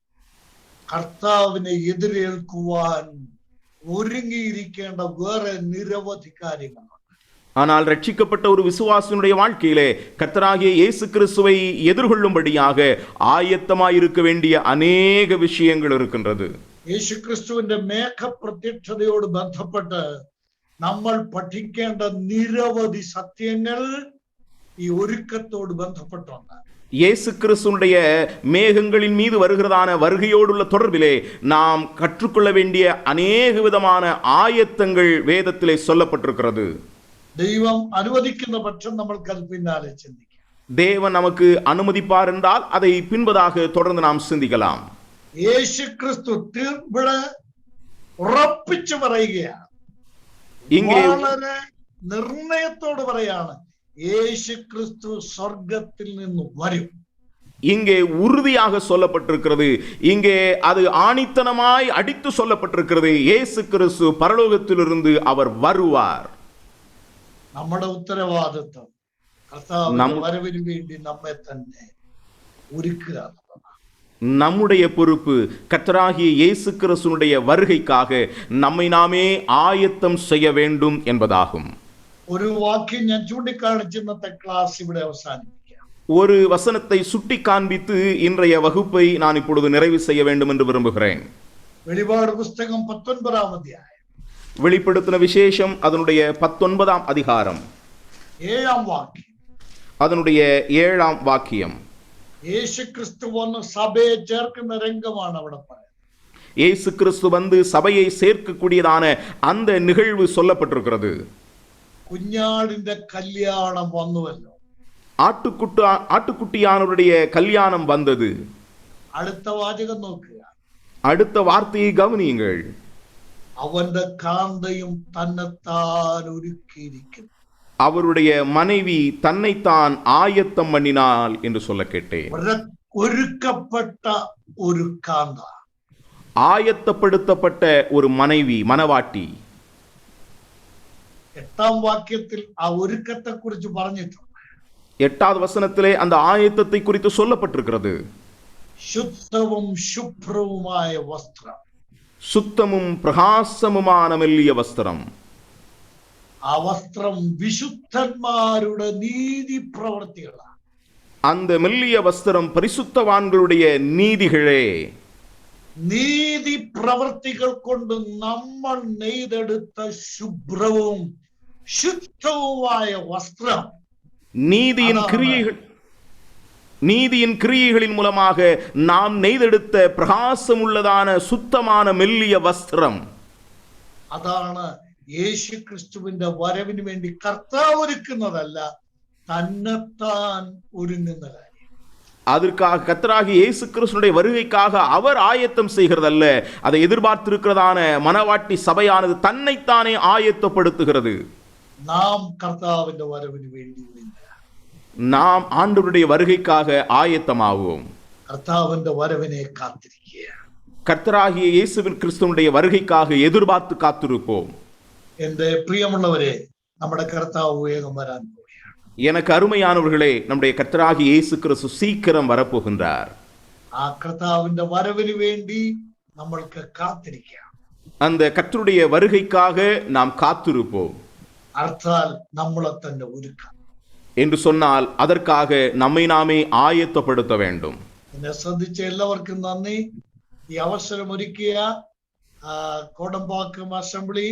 കർത്താവിനെ എതിരേൽക്കുവാൻ ഒരുങ്ങിയിരിക്കേണ്ട വേറെ നിരവധി കാര്യങ്ങളുണ്ട്. ஆனால் ரட்சிக்கப்பட்ட ஒரு விசுவாசினுடைய வாழ்க்கையிலே கர்த்தராகிய இயேசு கிறிஸ்துவை எதிர்கொள்ளும்படியாக ஆயத்தமாய் இருக்க வேண்டிய அநேக விஷயங்கள் இருக்கின்றது. യേശു ക്രിസ്തുവിന്റെ മേഘപ്രത്യക്ഷതയോട് ബന്ധപ്പെട്ട് നമ്മൾ പഠിക്കേണ്ട നിരവധി സത്യങ്ങൾ ഈ ഒരുക്കത്തോട് ബന്ധപ്പെട്ടുണ്ട്. இயேசு கிறிஸ்துனுடைய மேகங்களின் மீது வருகிறதான வருகையோடுள்ள தொடர்பிலே நாம் கற்றுக்கொள்ள வேண்டிய அநேக விதமான ஆயத்தங்கள் வேதத்திலே சொல்லப்பட்டிருக்கிறது. ദൈവം അനുവദിക്കുന്ന പക്ഷം നമ്മൾക്കത് പിന്നാലെ ചിന്തിക്കാം. தேவன் நமக்கு அனுமதிப்பார் என்றால் அதை பின்பதாக தொடர்ந்து நாம் சிந்திக்கலாம். യേശു ക്രിസ്തു ഇവിടെ ഉറപ്പിച്ചു പറയുകയാണ്, വളരെ നിർണയത്തോട് പറയാണ്, യേശു ക്രിസ്തു സ്വർഗത്തിൽ നിന്ന് വരും. இங்கே உறுதியாக சொல்லப்பட்டிருக்கிறது, இங்கே அது ஆணித்தனமாய் அடித்து சொல்லப்பட்டிருக்கிறது, இயேசு கிறிஸ்து பரலோகத்திலிருந்து அவர் வருவார். നമ്മുടെ ഉത്തരവാദിത്വം കർത്താവിന്റെ വരവിന് വേണ്ടി നമ്മെ തന്നെ ഒരുക്കുക. நம்முடைய பொறுப்பு கர்த்தராகிய இயேசு கிறிஸ்துவினுடைய வருகைக்காக நம்மை நாமே ஆயத்தம் செய்ய வேண்டும் என்பதாகும். ഒരു വാക്യം ഞാൻ ചൂണ്ടിക്കാണിച്ച് ഇന്നത്തെ ക്ലാസ് ഇവിടെ അവസാനിപ്പിക്കാം. ஒரு வசனத்தை சுட்டி காண்பித்து இன்றைய வகுப்பை நான் இப்பொழுது நிறைவு செய்ய வேண்டும் என்று விரும்புகிறேன். വെളിപാട് പുസ്തകം 19-ാം അധ്യായം, வெளிப்படுத்தின விசேஷம் அதனுடைய 19ஆம் அதிகாரம் 7-ാം വാക്യം, அதனுடைய 7ஆம் வாக்கியம். യേശു ക്രിസ്തു വന്ന് സഭയെ ചേർക്കുന്ന രംഗമാണ് അവിടെ പറയുന്നത്. இயேசு கிறிஸ்து வந்து சபையை சேர்க்கக்கூடியதான அந்த நிகழ்வு சொல்லப்பட்டிருக்கிறது. കുഞ്ഞാടിന്റെ കല്യാണം വന്നുവല്ലോ, ஆட்டுக்குட்டியானவருடைய கல்யாணம் வந்தது. അടുത്ത വാചകം നോക്കുക, அடுத்த வார்த்தையை கவனியுங்கள், അവന്റെ കാന്തയും തന്നെത്താൻ ഒരുക്കിയിരിക്കുന്നു. அவருடைய மனைவி தன்னைத்தான் ஆயத்தம் பண்ணினாள் என்று சொல்ல கேட்டேன். ഒരുക്കപ്പെട്ട ഒരു കാന്ത, ஆயத்தப்படுத்தப்பட்ட ஒரு மனைவி, மணவாட்டி. 8-ാം വാക്യത്തിൽ ആ ഒരുക്കത്തെ കുറിച്ച് പറഞ്ഞിട്ടുണ്ട്. 8வது வசனத்திலே அந்த ஆயத்தத்தை குறித்து சொல்லப்பட்டிருக்கிறது. ശുദ്ധവും ശുഭ്രവുമായ വസ്ത്രം. சுத்தமும் பிரகாசமுமான மெல்லிய வஸ்திரம். ആ വസ്ത്രം വിശുദ്ധന്മാരുടെ നീതി പ്രവൃത്തികളാണ്. அந்த மெல்லிய வஸ்திரம் பரிசுத்தவான்களுடைய நீதிகளே. നീതി പ്രവൃത്തികൾ കൊണ്ട് നമ്മൾ നെയ്തെടുത്ത ശുഭ്രവും ശുദ്ധവുമായ വസ്ത്രം. நீதியின் கிரியைகளின் மூலமாக நாம் நெய்தெடுத்த பிரகாசம் உள்ளதான சுத்தமான மெல்லிய வஸ்திரம். അതാണ് യേശു ക്രിസ്തുവിന്റെ വരവിന് വേണ്ടി കർത്താവ് ഒരുക്കുന്നതല്ല, തന്നെത്താൻ ഒരുങ്ങുന്ന കാര്യം. அதற்காக கர்த்தராகிய இயேசு கிறிஸ்துவினுடைய வருகைக்காக அவர் ஆயத்தம் செய்கிறதல்ல, அதை எதிர்பார்த்திருக்கிறதான மனவாட்டி சபையானது தன்னைத்தானே ஆயத்தப்படுத்துகிறது. നാം കർത്താവിന്റെ വരവിന് വേണ്ടി நாம் ஆண்டவருடைய வருகைக்காக ஆயத்தமாவோம். കർത്താവിന്റെ വരവിനെ കാത്തിരിക്കുക. கர்த்தராகிய இயேசுவின் கிறிஸ்துவினுடைய வருகைக்காக எதிர்பார்த்து காத்திருப்போம். എന്റെ പ്രിയമുള്ളവരെ, നമ്മുടെ കർത്താവ് വേഗം വരാൻ പോവുകയാണ്. எனக்கு அருமையானவர்களே, நம்முடைய கர்த்தராகிய இயேசு கிறிஸ்து சீக்கிரம் வரப்போகின்றார். ആ കർത്താവിന്റെ വരവിന് വേണ്ടി നമ്മൾക്ക് കാത്തിരിക്കാം. அந்த கர்த்தருடைய வருகைக்காக நாம் காத்திருப்போம். അർത്ഥാൽ നമ്മളെ തന്നെ ഒരുക്കാം என்று சொன்னால் அதற்காக நம்மை நாமே ஆயத்தப்படுத்த வேண்டும். എന്നെ ശ്രദ്ധിച്ച എല്ലാവർക്കും നന്ദി. ഈ അവസരം ഒരുക്കിയ കോടമ്പാക്കം അസംബ്ലി,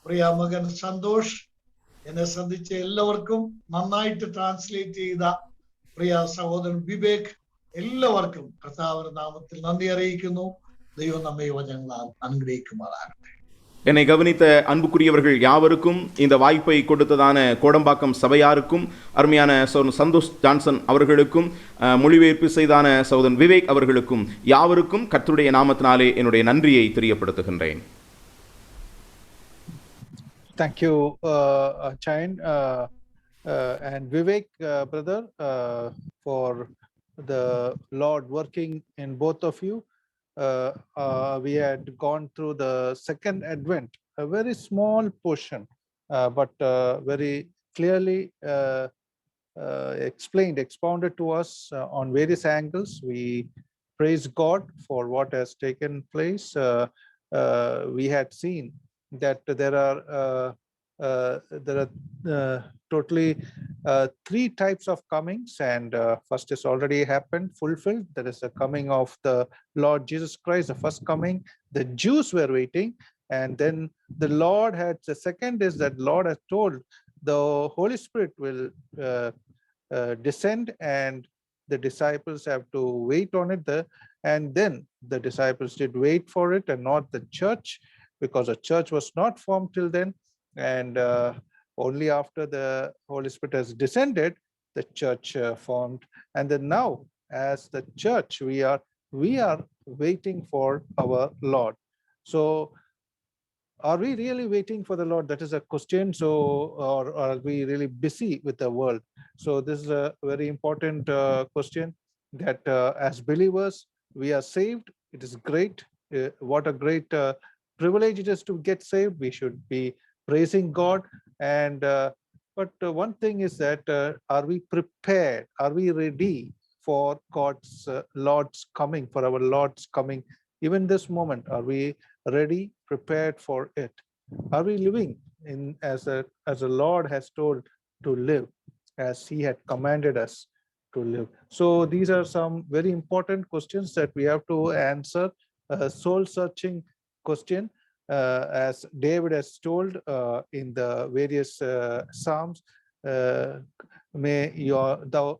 പ്രിയ മകൻ സന്തോഷ്, എന്നെ ശ്രദ്ധിച്ച എല്ലാവർക്കും, നന്നായിട്ട് ട്രാൻസ്ലേറ്റ് ചെയ്ത പ്രിയ സഹോദരൻ വിവേക്, എല്ലാവർക്കും കർത്താവിന്റെ നാമത്തിൽ നന്ദി അറിയിക്കുന്നു. ദൈവം നമ്മെ വചനങ്ങളാൽ അനുഗ്രഹിക്കുമാറാകട്ടെ. என்னை கவனித்த அன்புக்குரியவர்கள் யாவருக்கும், இந்த வாய்ப்பை கொடுத்ததான கோடம்பாக்கம் சபையாருக்கும், அருமையான சகோதரன் சந்தோஷ் ஜான்சன் அவர்களுக்கும், மொழிபெயர்ப்பு செய்தான சகோதரன் விவேக் அவர்களுக்கும், யாவருக்கும் கர்த்தருடைய நாமத்தினாலே என்னுடைய நன்றியை தெரியப்படுத்துகின்றேன். Thank you, Chain and Vivek, brother, for the Lord working in both of you. We had gone through the second advent, a very small portion, but very clearly expounded to us on various angles. We praise God for what has taken place. We had seen that there are totally three types of comings, and first is already happened, fulfilled. There is a coming of the Lord Jesus Christ, the first coming. The Jews were waiting, and then the Lord had, the second is that Lord has told the Holy Spirit will descend, and the disciples have to wait on it. And then the disciples did wait for it, and not the church, because the church was not formed till then. And only after the Holy Spirit has descended, the church formed. And then now, as the church, we are waiting for our Lord. So are we really waiting for the Lord? That is a question. So, or are we really busy with the world? So this is a very important question, that as believers, we are saved. It is great. What a great privilege it is to get saved. We should be praising God. And but one thing is that are we prepared? Are we ready for God's Lord's coming, for our Lord's coming? Even this moment, are we ready, prepared for it? Are we living in as the Lord has told to live, as he had commanded us to live? So these are some very important questions that we have to answer, a soul searching question. As David has told in the various Psalms, may thou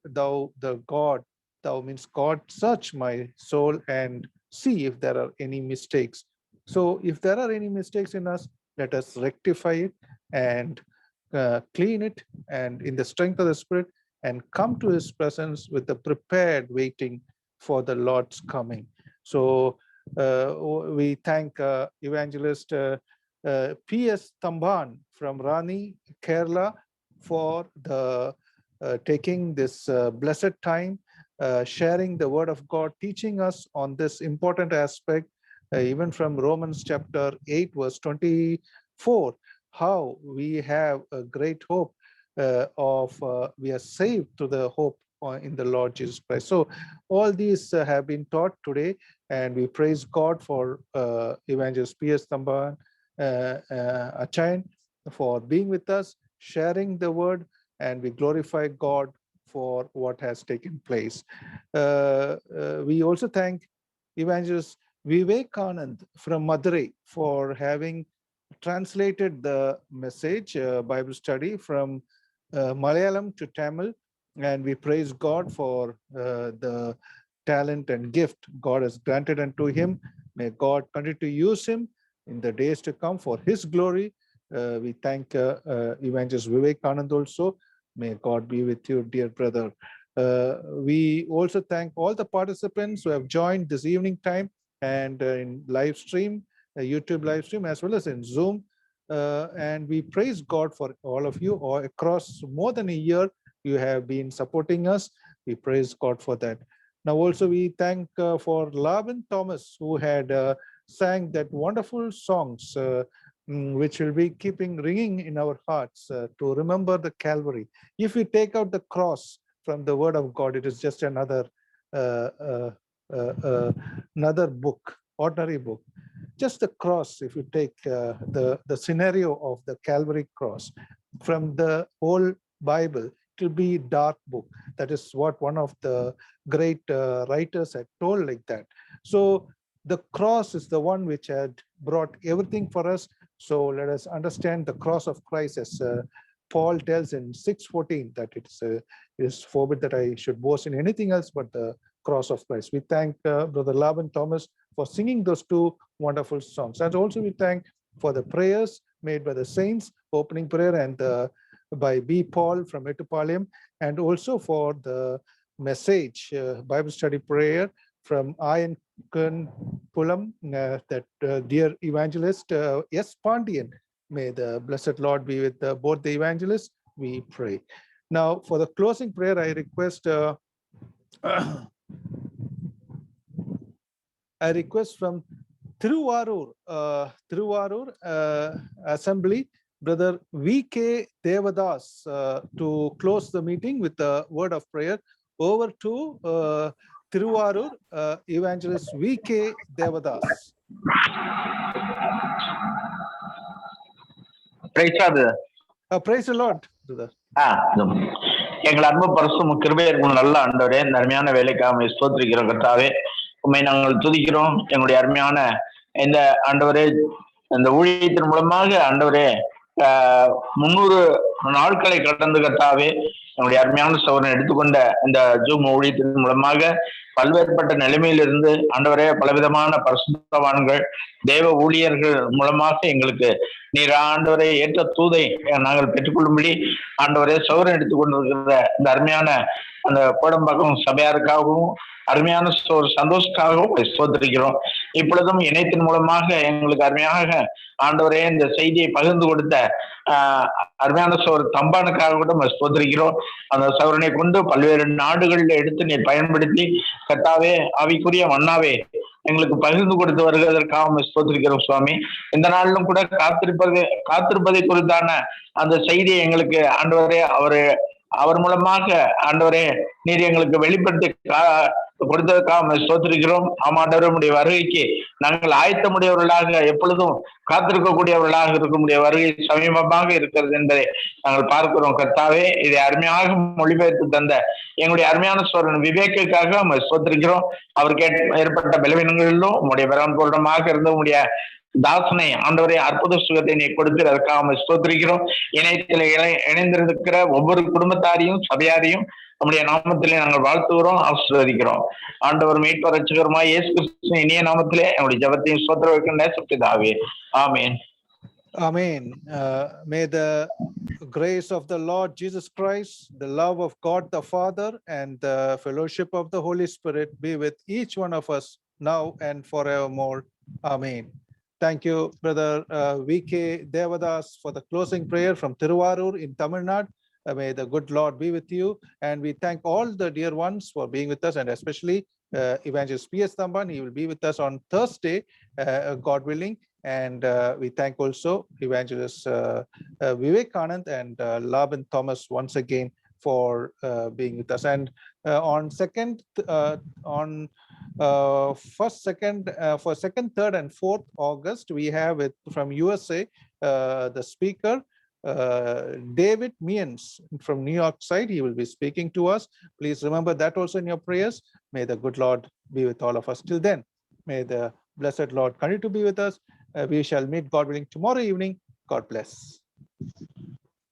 the God, thou means God, search my soul and see if there are any mistakes. So if there are any mistakes in us, let us rectify it and clean it, and in the strength of the Spirit, and come to his presence with the prepared waiting for the Lord's coming. So we thank evangelist P.S. Tamban from Rani, Kerala, for the taking this blessed time, sharing the word of God, teaching us on this important aspect, even from Romans chapter 8, verse 24, how we have a great hope of we are saved to the hope in the Lord Jesus Christ. So all these have been taught today, and we praise God for Evangelist P.S. Tamban Achayan for being with us, sharing the word, and we glorify God for what has taken place. We also thank Evangelist Vivekanand from Madurai for having translated the message, Bible study from Malayalam to Tamil, and we praise God for the talent and gift God has granted unto him. May God continue to use him in the days to come for his glory. We thank Evangelist Vivekanand also. May God be with you, dear brother. We also thank all the participants who have joined this evening time and in live stream, YouTube live stream, as well as in Zoom. And we praise God for all of you, or across more than a year, you have been supporting us. We praise God for that. Now also we thank for Laban Thomas, who had sang that wonderful songs, which will be keeping ringing in our hearts to remember the Calvary. If we take out the cross from the Word of God, it is just another book, ordinary book. Just the cross, if you take the scenario of the Calvary cross from the whole Bible, it will be dark book. That is what one of the great writers had told like that. So the cross is the one which had brought everything for us. So let us understand the cross of Christ, as Paul tells in 6:14, that it is forbid that I should boast in anything else but the cross of Christ. We thank Brother Laban Thomas for singing those two wonderful songs. And also we thank for the prayers made by the saints, opening prayer, and by B. Paul from Etupalayam, and also for the message, Bible study prayer from Ayan Pulam, that dear evangelist S. Pandian. May the blessed Lord be with both the evangelists, we pray. Now for the closing prayer, I request from Thiruvarur Assembly, Brother V.K. Devadas, to close the meeting with a word of prayer. Over to Thiruvarur, Evangelist V.K. Devadas. Praise the Lord, brother. எங்கள் அன்பு பரிசும் கிருபையர்க்கும் நல்ல ஆண்டவரே, இந்த அருமையான வேலைக்காக ஸ்தோத்திரிக்கிறோம் கர்த்தாவே. உண்மை நாங்கள் துதிக்கிறோம். எங்களுடைய அருமையான இந்த ஆண்டவரே, இந்த ஊழியத்தின் மூலமாக ஆண்டவரே 300 நாட்களை கடந்து கர்த்தாவே நம்முடைய அருமையான சகோதரன் எடுத்துக்கொண்ட இந்த ஜூம் ஊழியத்தின் மூலமாக பல்வேறுபட்ட நிலைமையிலிருந்து ஆண்டவரே பலவிதமான பரிசுத்தவான்கள் தேவ ஊழியர்கள் மூலமாக எங்களுக்கு நீர் ஆண்டவரை ஏற்ற தூதை நாங்கள் பெற்றுக்கொள்ளும்படி ஆண்டவரே சகோதரன் எடுத்துக்கொண்டிருக்கிற இந்த அருமையான அந்த கோடம்பாக்கம் சபையாருக்காகவும் அருமையான ஒரு சந்தோஷத்துக்காகவும் ஸ்தோத்திரிக்கிறோம். இப்பொழுதும் இணையத்தின் மூலமாக எங்களுக்கு அருமையாக ஆண்டவரே இந்த செய்தியை பகிர்ந்து கொடுத்த அருமையான சோர் தம்பானுக்காக கூட ஸ்தோத்திரிக்கிறோம். அந்த சோதனை கொண்டு பல்வேறு நாடுகளில் எடுத்து நீ பயன்படுத்தி கர்த்தாவே ஆவிக்குரிய மன்னாவே எங்களுக்கு பகிர்ந்து கொடுத்து வருவதற்காக ஸ்தோத்திரிக்கிறோம் சுவாமி. இந்த நாளிலும் கூட காத்திருப்பதை குறித்தான அந்த செய்தியை எங்களுக்கு ஆண்டவரே அவர் மூலமாக ஆண்டவரே நீர் எங்களுக்கு வெளிப்படுத்தி கொடுத்ததற்காக ஸ்தோத்திரிக்கிறோம். ஆமாண்டவருடைய வருகைக்கு நாங்கள் ஆயத்தமுடையவர்களாக எப்பொழுதும் காத்திருக்கக்கூடியவர்களாக இருக்கக்கூடிய வருகை சமீபமாக இருக்கிறது என்பதை நாங்கள் பார்க்கிறோம் கர்த்தாவே. இதை அருமையாக மொழிபெயர்த்து தந்த எங்களுடைய அருமையான சோழன் விவேக்குக்காக ஸ்தோத்திரிக்கிறோம். அவருக்கு ஏற்பட்ட பலவீனங்களிலும் உங்களுடைய பரம்பூர்ணமாக இருந்த உங்களுடைய தாசனை ஆண்டவரே அற்புத சுகத்தை நீ கொடுத்து அதற்காக ஸ்தோத்திரிக்கிறோம். இணையத்தில் இணைந்திருக்கிற ஒவ்வொரு குடும்பத்தாரையும் சபையாரையும் நம்முடைய நாமத்திலே நாங்கள் வாழ்த்துகிறோம், ஆசீர்வதிக்கிறோம். ஆண்டவர் மீட்பர் ரட்சகருமாய் இயேசு கிறிஸ்துவின் இனிய நாமத்திலே நம்முடைய ஜெபத்தையும் ஸ்தோத்திர வைக்கின்ற பிதாவே, ஆமென். Amen. May the grace of the Lord Jesus Christ, the love of God the Father, and the fellowship of the Holy Spirit be with each one of us now and forevermore. Amen. Thank you, Brother V.K. Devadas, for the closing prayer from Thiruvarur in Tamil Nadu. May the good Lord be with you. And we thank all the dear ones for being with us, and especially Evangelist P.S. Tamban. He will be with us on Thursday, God willing. And we thank also Evangelist Vivekanand and Laban Thomas once again for being with us. And on second, first, second, for 2nd, 3rd, and 4th August, we have it from USA, the speaker, David Meehan from New York side. He will be speaking to us. Please remember that also in your prayers. May the good Lord be with all of us. Till then, may the blessed Lord continue to be with us. We shall meet, God willing, tomorrow evening. God bless.